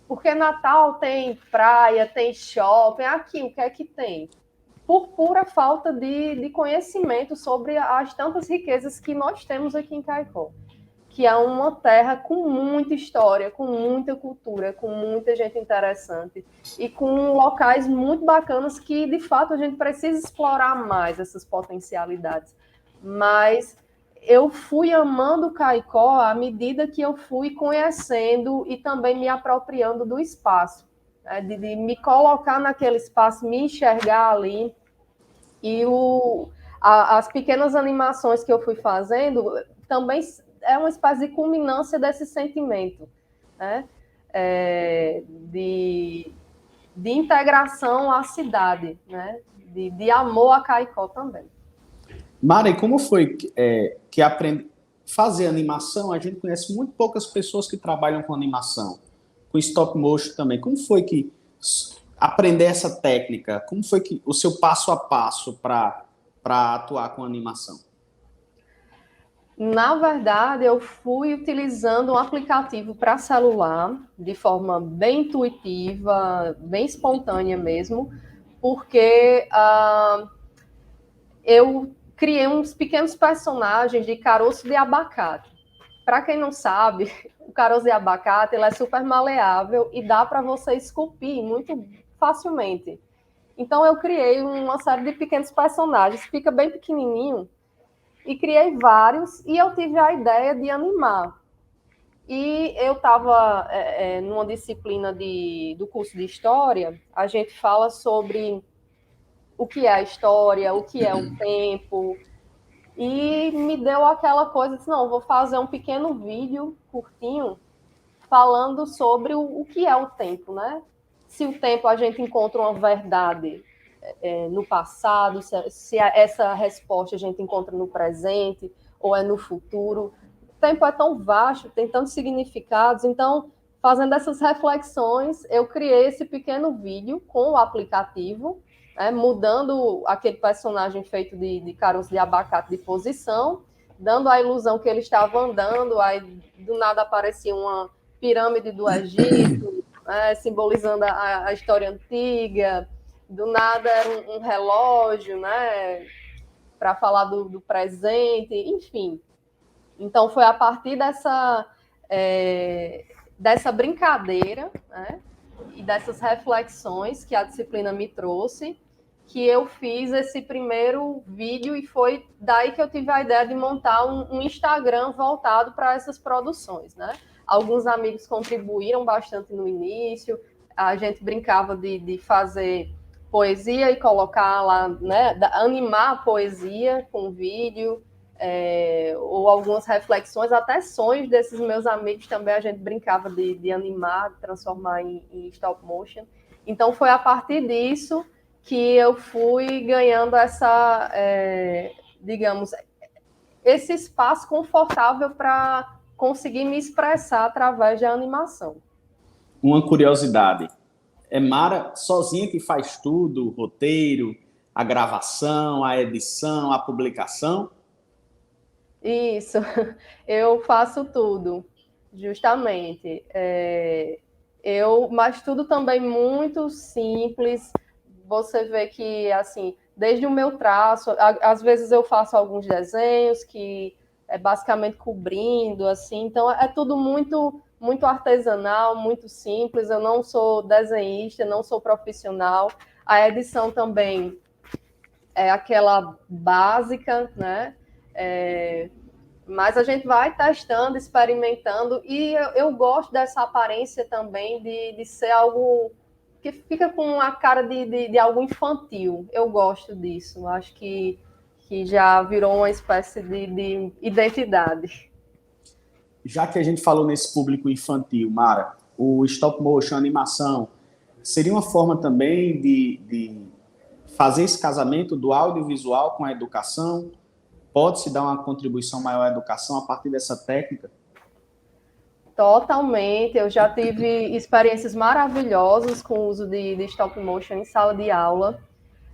porque Natal tem praia, tem shopping, aqui o que é que tem? Por pura falta de conhecimento sobre as tantas riquezas que nós temos aqui em Caicó, que é uma terra com muita história, com muita cultura, com muita gente interessante e com locais muito bacanas que, de fato, a gente precisa explorar mais essas potencialidades. Mas eu fui amando o Caicó à medida que eu fui conhecendo e também me apropriando do espaço, né? De me colocar naquele espaço, me enxergar ali. E as pequenas animações que eu fui fazendo também é uma espécie de culminância desse sentimento, né? De integração à cidade, né? De amor a Caicó também. Mara, e como foi que aprende fazer animação? A gente conhece muito poucas pessoas que trabalham com animação, com stop motion também. Como foi que aprender essa técnica? Como foi que o seu passo a passo para atuar com animação? Na verdade, eu fui utilizando um aplicativo para celular de forma bem intuitiva, bem espontânea mesmo, porque eu criei uns pequenos personagens de caroço de abacate. Para quem não sabe, o caroço de abacate ele é super maleável e dá para você esculpir muito facilmente. Então, eu criei uma série de pequenos personagens, fica bem pequenininho, e criei vários, e eu tive a ideia de animar. E eu estava numa disciplina do curso de História, a gente fala sobre o que é a história, o que é o tempo, e me deu aquela coisa, disse, não, vou fazer um pequeno vídeo curtinho falando sobre o que é o tempo, né? Se o tempo a gente encontra uma verdade no passado, se essa resposta a gente encontra no presente ou é no futuro. O tempo é tão vasto, tem tantos significados, então, fazendo essas reflexões, eu criei esse pequeno vídeo com o aplicativo, mudando aquele personagem feito de caroço de abacate de posição, dando a ilusão que ele estava andando, aí do nada aparecia uma pirâmide do Egito, simbolizando a história antiga, do nada era um relógio, né, para falar do presente, enfim. Então, foi a partir dessa brincadeira, né, e dessas reflexões que a disciplina me trouxe, que eu fiz esse primeiro vídeo e foi daí que eu tive a ideia de montar um Instagram voltado para essas produções, né? Alguns amigos contribuíram bastante no início, a gente brincava de fazer poesia e colocar lá, né? Animar a poesia com vídeo, ou algumas reflexões, até sonhos desses meus amigos também a gente brincava de animar, de transformar em stop motion. Então foi a partir disso que eu fui ganhando essa, digamos, esse espaço confortável para conseguir me expressar através da animação. Uma curiosidade, é Mara sozinha que faz tudo, o roteiro, a gravação, a edição, a publicação? Isso, eu faço tudo, justamente. Mas tudo também muito simples. Você vê que, assim, desde o meu traço, às vezes eu faço alguns desenhos que é basicamente cobrindo, assim, então é tudo muito, muito artesanal, muito simples. Eu não sou desenhista, não sou profissional. A edição também é aquela básica, né? Mas a gente vai testando, experimentando, e eu gosto dessa aparência também de ser algo que fica com a cara de algo infantil. Eu gosto disso. Acho que já virou uma espécie de identidade. Já que a gente falou nesse público infantil, Mara, o stop motion, a animação, seria uma forma também de fazer esse casamento do audiovisual com a educação? Pode-se dar uma contribuição maior à educação a partir dessa técnica? Totalmente. Eu já tive experiências maravilhosas com o uso de stop motion em sala de aula.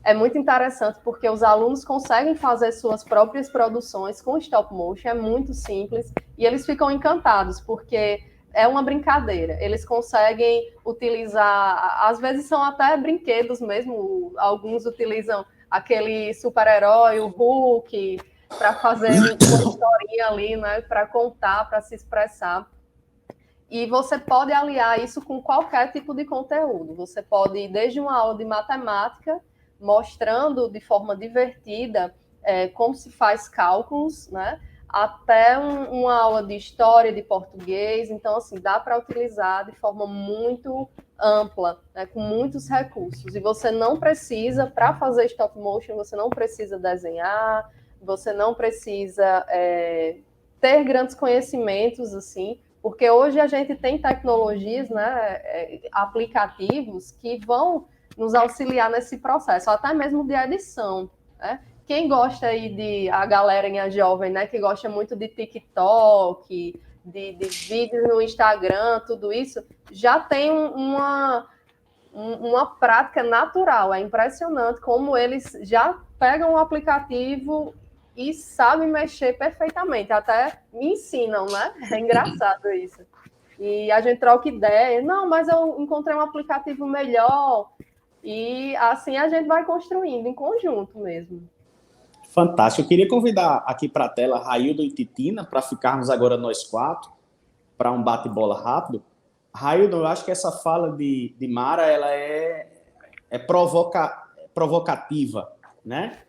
É muito interessante porque os alunos conseguem fazer suas próprias produções com stop motion, é muito simples, e eles ficam encantados, porque é uma brincadeira. Eles conseguem utilizar, às vezes são até brinquedos mesmo, alguns utilizam aquele super-herói, o Hulk, para fazer uma historinha ali, né, para contar, para se expressar. E você pode aliar isso com qualquer tipo de conteúdo. Você pode ir desde uma aula de matemática, mostrando de forma divertida como se faz cálculos, né, até uma aula de história, de português. Então, assim, dá para utilizar de forma muito ampla, né, com muitos recursos. E você não precisa, para fazer stop motion, você não precisa desenhar, você não precisa ter grandes conhecimentos, assim, porque hoje a gente tem tecnologias, né, aplicativos que vão nos auxiliar nesse processo, até mesmo de edição, né? Quem gosta aí a galerinha jovem, né, que gosta muito de TikTok, de vídeos no Instagram, tudo isso, já tem uma prática natural. É impressionante como eles já pegam o aplicativo e sabem mexer perfeitamente. Até me ensinam, né? É engraçado isso. E a gente troca ideia. Não, mas eu encontrei um aplicativo melhor. E assim a gente vai construindo em conjunto mesmo. Fantástico. Eu queria convidar aqui para a tela Raildo e Titina para ficarmos agora nós quatro para um bate-bola rápido. Raildo, eu acho que essa fala de Mara ela é provocativa, né?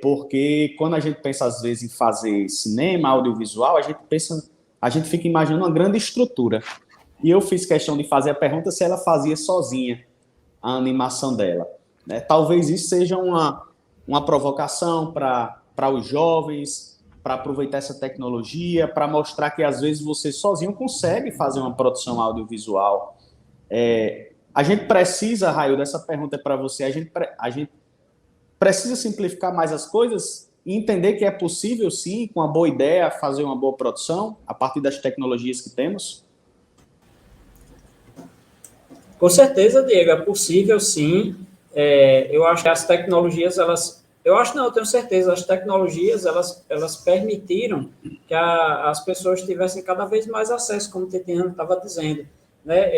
Porque quando a gente pensa às vezes em fazer cinema, audiovisual, a gente fica imaginando uma grande estrutura. E eu fiz questão de fazer a pergunta se ela fazia sozinha a animação dela, né? Talvez isso seja uma provocação para os jovens, para aproveitar essa tecnologia, para mostrar que às vezes você sozinho consegue fazer uma produção audiovisual. A gente precisa, Raio, dessa pergunta é para você, a gente precisa simplificar mais as coisas e entender que é possível, sim, com uma boa ideia, fazer uma boa produção a partir das tecnologias que temos? Com certeza, Diego, é possível, sim. Eu acho que as tecnologias, eu tenho certeza, as tecnologias, elas permitiram que as pessoas tivessem cada vez mais acesso, como o Titina estava dizendo, né?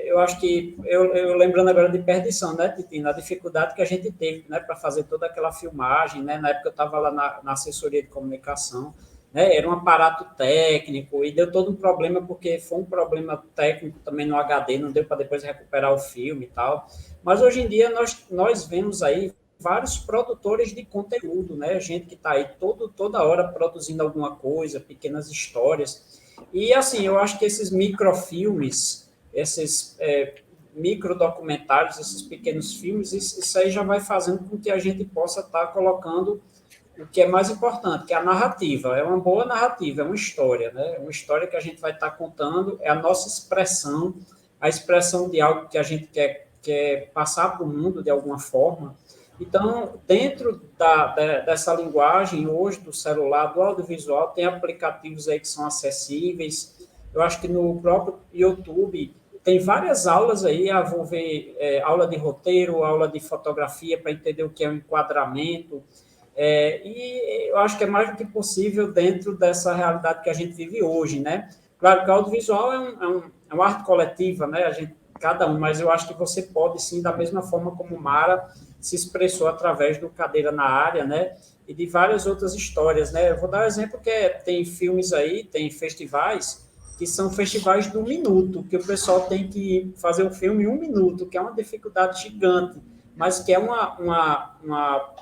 Eu acho que, eu lembrando agora de Perdição, né, Titina, a dificuldade que a gente teve, né, para fazer toda aquela filmagem, né? Na época eu estava lá na assessoria de comunicação, né, era um aparato técnico e deu todo um problema, porque foi um problema técnico também no HD, não deu para depois recuperar o filme e tal. Mas hoje em dia nós vemos aí vários produtores de conteúdo, né, gente que está aí toda hora produzindo alguma coisa, pequenas histórias. E assim, eu acho que esses microfilmes, esses microdocumentários, esses pequenos filmes, isso aí já vai fazendo com que a gente possa estar colocando o que é mais importante, que é a narrativa. É uma boa narrativa, é uma história, né? Uma história que a gente vai estar contando, é a nossa expressão, a expressão de algo que a gente quer passar para o mundo de alguma forma. Então, dentro dessa linguagem, hoje, do celular, do audiovisual, tem aplicativos aí que são acessíveis. Eu acho que no próprio YouTube tem várias aulas aí, vou ver aula de roteiro, aula de fotografia, para entender o que é um enquadramento, e eu acho que é mais do que possível dentro dessa realidade que a gente vive hoje, né? Claro que o audiovisual é uma arte coletiva, né? Cada um, mas eu acho que você pode, sim, da mesma forma como Mara se expressou através do Cadeira na Área, né? E de várias outras histórias, né? Eu vou dar um exemplo que tem filmes aí, tem festivais, que são festivais do minuto, que o pessoal tem que fazer um filme em 1 minuto, que é uma dificuldade gigante, mas que é uma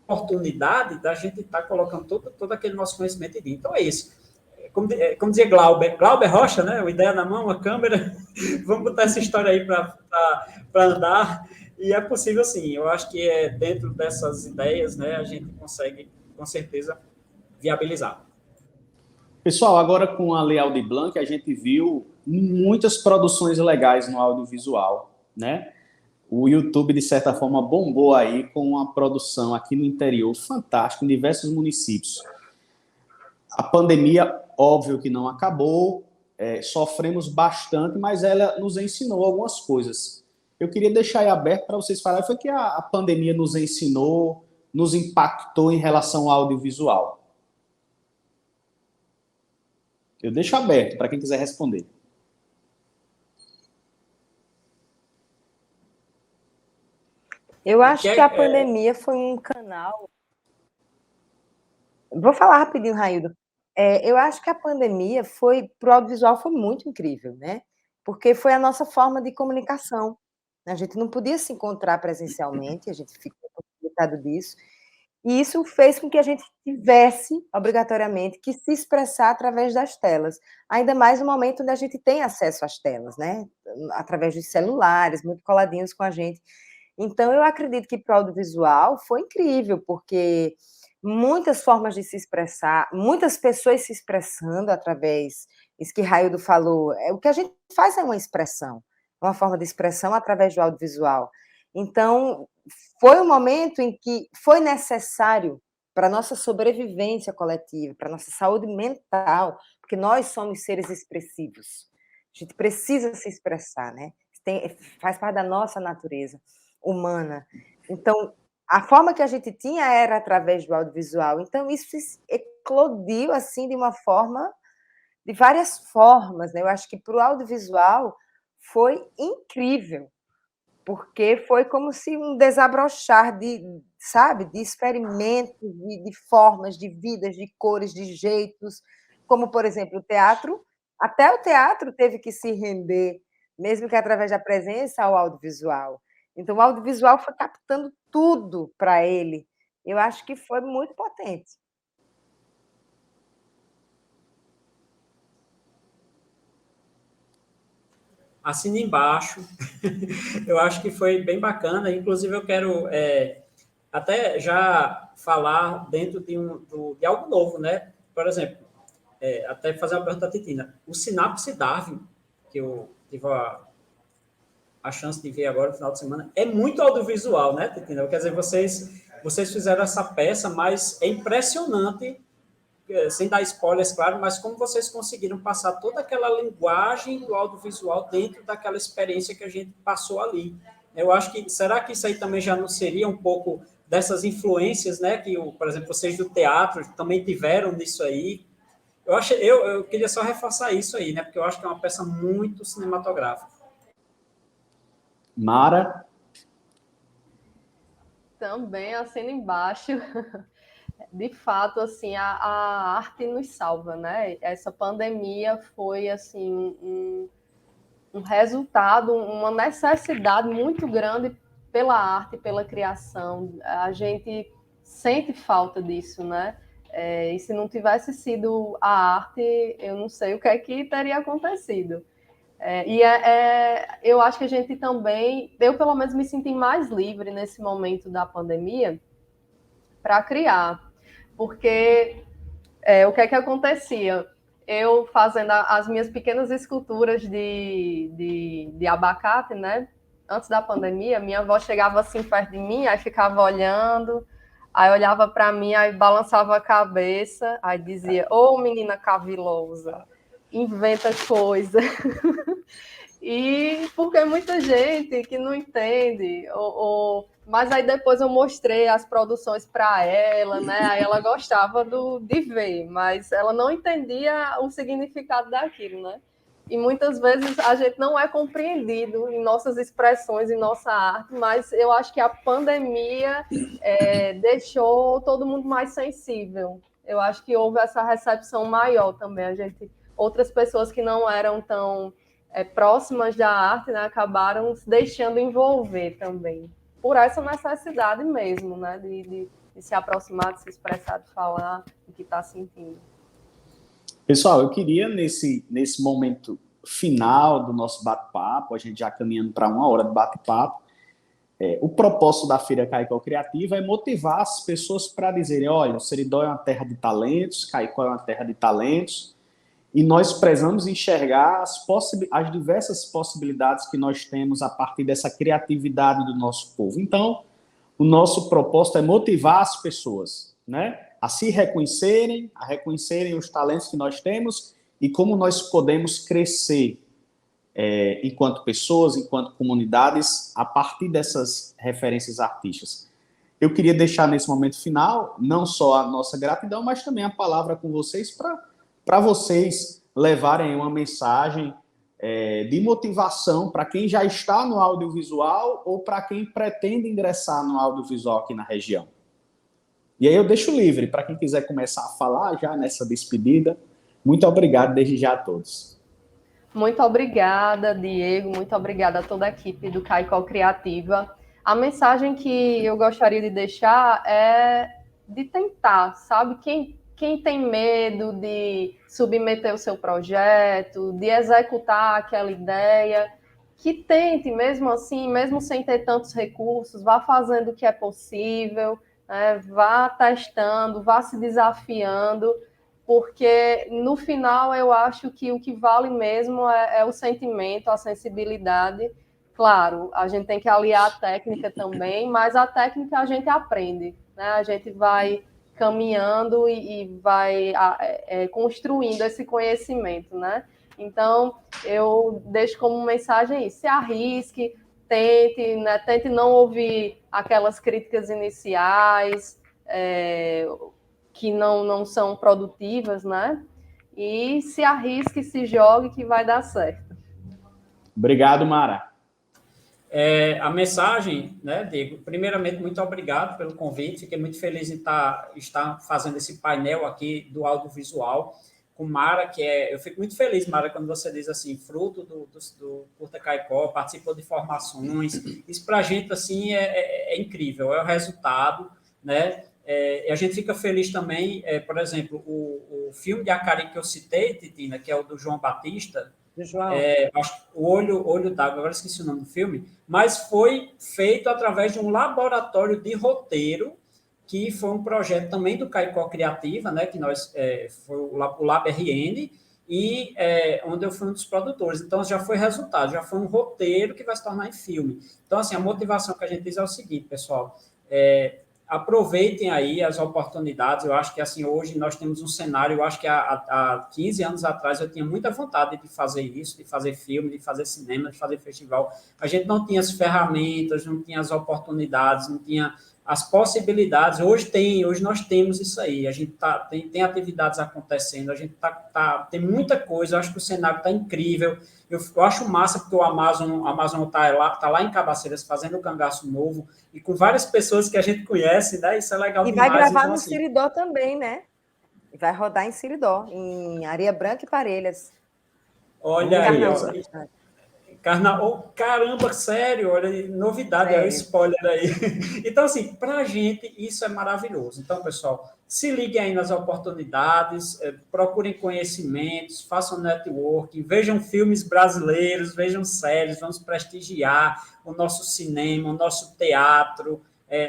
oportunidade da gente estar colocando todo aquele nosso conhecimento em dia. Então, é isso. Como dizia Glauber Rocha, né? Uma ideia na mão, uma câmera, vamos botar essa história aí para andar, e é possível, sim. Eu acho que dentro dessas ideias, né, a gente consegue, com certeza, viabilizar. Pessoal, agora com a Lei Aldir Blanc, a gente viu muitas produções legais no audiovisual, né? O YouTube, de certa forma, bombou aí com uma produção aqui no interior fantástica, em diversos municípios. A pandemia, óbvio que não acabou, sofremos bastante, mas ela nos ensinou algumas coisas. Eu queria deixar aí aberto para vocês falarem, foi que a pandemia nos ensinou, nos impactou em relação ao audiovisual. Eu deixo aberto para quem quiser responder. Eu acho que a pandemia foi um canal. Vou falar rapidinho, Raildo. Eu acho que a pandemia para o audiovisual foi muito incrível, né? Porque foi a nossa forma de comunicação. A gente não podia se encontrar presencialmente, a gente ficou possibilitado disso. E isso fez com que a gente tivesse, obrigatoriamente, que se expressar através das telas. Ainda mais no momento onde a gente tem acesso às telas, né? Através dos celulares, muito coladinhos com a gente. Então, eu acredito que para o audiovisual foi incrível, porque muitas formas de se expressar, muitas pessoas se expressando através, isso que Raildo falou, o que a gente faz é uma expressão, uma forma de expressão através do audiovisual. Então, foi um momento em que foi necessário para a nossa sobrevivência coletiva, para a nossa saúde mental, porque nós somos seres expressivos. A gente precisa se expressar, né? Faz parte da nossa natureza humana. Então, a forma que a gente tinha era através do audiovisual. Então, isso eclodiu assim de uma forma, de várias formas, né? Eu acho que para o audiovisual foi incrível, porque foi como se um desabrochar de, sabe, de experimentos, de formas, de vidas, de cores, de jeitos, como, por exemplo, o teatro. Até o teatro teve que se render, mesmo que através da presença, ao audiovisual. Então, o audiovisual foi captando tudo para ele. Eu acho que foi muito potente. Assina embaixo. Eu acho que foi bem bacana. Inclusive, eu quero até já falar dentro de algo novo, né? Por exemplo, até fazer uma pergunta à Titina. O Sinapse Darwin, que eu tive a chance de ver agora no final de semana, é muito audiovisual, né, Titina? Quer dizer, vocês fizeram essa peça, mas é impressionante, sem dar spoilers, claro, mas como vocês conseguiram passar toda aquela linguagem do audiovisual dentro daquela experiência que a gente passou ali. Eu acho que, será que isso aí também já não seria um pouco dessas influências, né, que, por exemplo, vocês do teatro também tiveram nisso aí? Eu queria só reforçar isso aí, né, porque eu acho que é uma peça muito cinematográfica. Mara? Também assino embaixo. De fato, assim, a arte nos salva, né? Essa pandemia foi, assim, um resultado, uma necessidade muito grande pela arte, pela criação. A gente sente falta disso, né? E se não tivesse sido a arte, eu não sei o que é que teria acontecido. Eu acho que a gente também, eu pelo menos me senti mais livre nesse momento da pandemia para criar, porque o que é que acontecia? Eu fazendo as minhas pequenas esculturas de abacate, né? Antes da pandemia, minha avó chegava assim perto de mim, aí ficava olhando, aí olhava para mim, aí balançava a cabeça, aí dizia: "Ô, menina cavilosa, inventa coisa." E porque muita gente que não entende, mas aí depois eu mostrei as produções para ela, né? Aí ela gostava de ver, mas ela não entendia o significado daquilo, né? E muitas vezes a gente não é compreendido em nossas expressões, em nossa arte, mas eu acho que a pandemia deixou todo mundo mais sensível. Eu acho que houve essa recepção maior também. Outras pessoas que não eram tão próximas da arte, né, acabaram se deixando envolver também, por essa necessidade mesmo, né, de se aproximar, de se expressar, de falar o que está sentindo. Pessoal, eu queria, nesse momento final do nosso bate-papo, a gente já caminhando para 1 hora de bate-papo, o propósito da Feira Caicó Criativa é motivar as pessoas para dizerem: olha, o Seridó é uma terra de talentos, Caicó é uma terra de talentos, e nós precisamos enxergar as diversas possibilidades que nós temos a partir dessa criatividade do nosso povo. Então, o nosso propósito é motivar as pessoas, né, a se reconhecerem, a reconhecerem os talentos que nós temos e como nós podemos crescer enquanto pessoas, enquanto comunidades, a partir dessas referências artísticas. Eu queria deixar nesse momento final, não só a nossa gratidão, mas também a palavra com vocês para vocês levarem uma mensagem de motivação para quem já está no audiovisual ou para quem pretende ingressar no audiovisual aqui na região. E aí eu deixo livre para quem quiser começar a falar já nessa despedida. Muito obrigado desde já a todos. Muito obrigada, Diego. Muito obrigada a toda a equipe do Caicó Criativa. A mensagem que eu gostaria de deixar é de tentar, sabe? Quem tem medo de submeter o seu projeto, de executar aquela ideia, que tente, mesmo assim, mesmo sem ter tantos recursos, vá fazendo o que é possível, né? Vá testando, vá se desafiando, porque no final eu acho que o que vale mesmo é o sentimento, a sensibilidade. Claro, a gente tem que aliar a técnica também, mas a técnica a gente aprende, né? A gente vai caminhando e vai construindo esse conhecimento, né? Então, eu deixo como mensagem isso: se arrisque, tente, né? Tente não ouvir aquelas críticas iniciais que não são produtivas, né? E se arrisque, se jogue, que vai dar certo. Obrigado, Mara. A mensagem, né, Diego? Primeiramente, muito obrigado pelo convite. Fiquei muito feliz em estar fazendo esse painel aqui do audiovisual com Mara, eu fico muito feliz, Mara, quando você diz assim, fruto do Curta Caicó, participou de formações. Isso para a gente assim é incrível, é o resultado, né? E a gente fica feliz também, por exemplo, o filme de Acari que eu citei, Titina, que é o do João Batista. João. Acho, o Olho d'Água, agora esqueci o nome do filme, mas foi feito através de um laboratório de roteiro, que foi um projeto também do Caicó Criativa, né, que foi o Lab RN, e onde eu fui um dos produtores. Então, já foi resultado, já foi um roteiro que vai se tornar em filme. Então, assim, a motivação que a gente diz é o seguinte, pessoal, aproveitem aí as oportunidades. Eu acho que, assim, hoje nós temos um cenário, eu acho que há 15 anos atrás eu tinha muita vontade de fazer isso, de fazer filme, de fazer cinema, de fazer festival. A gente não tinha as ferramentas, não tinha as oportunidades, não tinha as possibilidades. Hoje nós temos isso aí. A gente tem atividades acontecendo, a gente tem muita coisa. Eu acho que o cenário está incrível. Eu acho massa porque o Amazon está lá em Cabaceiras fazendo o Cangaço Novo e com várias pessoas que a gente conhece, né? Isso é legal demais. E vai gravar então, no Siridó também, né? E vai rodar em Siridó, em Areia Branca e Parelhas. Olha aí, ó. Caramba, sério, olha, novidade, é o spoiler aí. Então, assim, para a gente isso é maravilhoso. Então, pessoal, se liguem aí nas oportunidades, procurem conhecimentos, façam networking, vejam filmes brasileiros, vejam séries, vamos prestigiar o nosso cinema, o nosso teatro,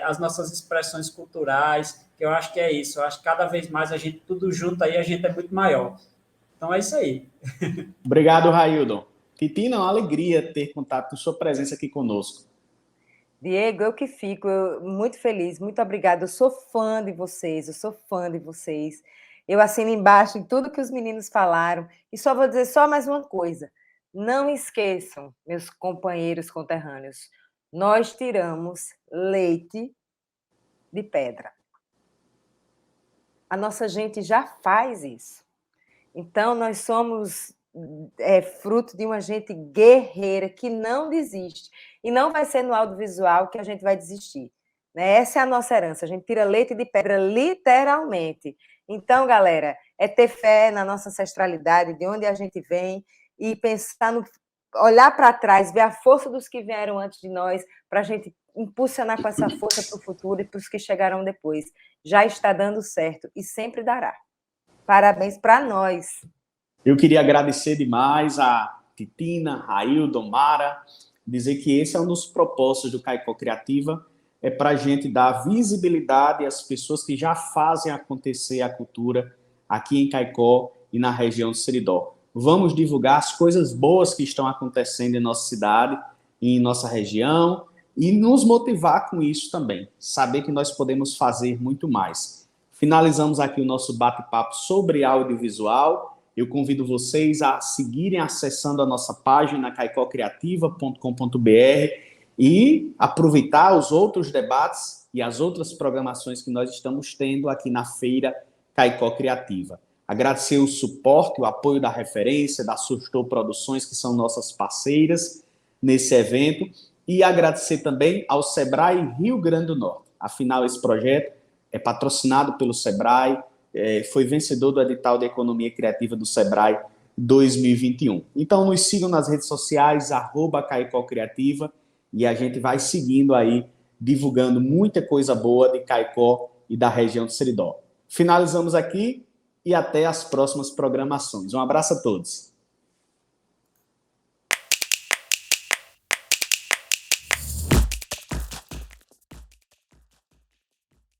as nossas expressões culturais, que eu acho que é isso. Eu acho que cada vez mais a gente, tudo junto aí, a gente é muito maior. Então, é isso aí. Obrigado, Raildon. Titina, é uma alegria ter contato com sua presença aqui conosco. Diego, eu que fico muito feliz, muito obrigada. Eu sou fã de vocês, Eu assino embaixo em tudo que os meninos falaram. E só vou dizer só mais uma coisa. Não esqueçam, meus companheiros conterrâneos, nós tiramos leite de pedra. A nossa gente já faz isso. Então, nós somos fruto de uma gente guerreira que não desiste. E não vai ser no audiovisual que a gente vai desistir. Né? Essa é a nossa herança. A gente tira leite de pedra, literalmente. Então, galera, é ter fé na nossa ancestralidade, de onde a gente vem, e pensar olhar para trás, ver a força dos que vieram antes de nós, para a gente impulsionar com essa força para o futuro e para os que chegaram depois. Já está dando certo e sempre dará. Parabéns para nós. Eu queria agradecer demais a Titina, Raildon, Mara, dizer que esse é um dos propósitos do Caicó Criativa, é para a gente dar visibilidade às pessoas que já fazem acontecer a cultura aqui em Caicó e na região do Seridó. Vamos divulgar as coisas boas que estão acontecendo em nossa cidade e em nossa região e nos motivar com isso também, saber que nós podemos fazer muito mais. Finalizamos aqui o nosso bate-papo sobre audiovisual. Eu convido vocês a seguirem acessando a nossa página caicócriativa.com.br e aproveitar os outros debates e as outras programações que nós estamos tendo aqui na Feira Caicó Criativa. Agradecer o suporte, o apoio da Referência, da Sustou Produções, que são nossas parceiras nesse evento, e agradecer também ao Sebrae Rio Grande do Norte. Afinal, esse projeto é patrocinado pelo Sebrae, foi vencedor do edital de Economia Criativa do Sebrae 2021. Então, nos sigam nas redes sociais, @Caicó Criativa, e a gente vai seguindo aí, divulgando muita coisa boa de Caicó e da região do Seridó. Finalizamos aqui e até as próximas programações. Um abraço a todos.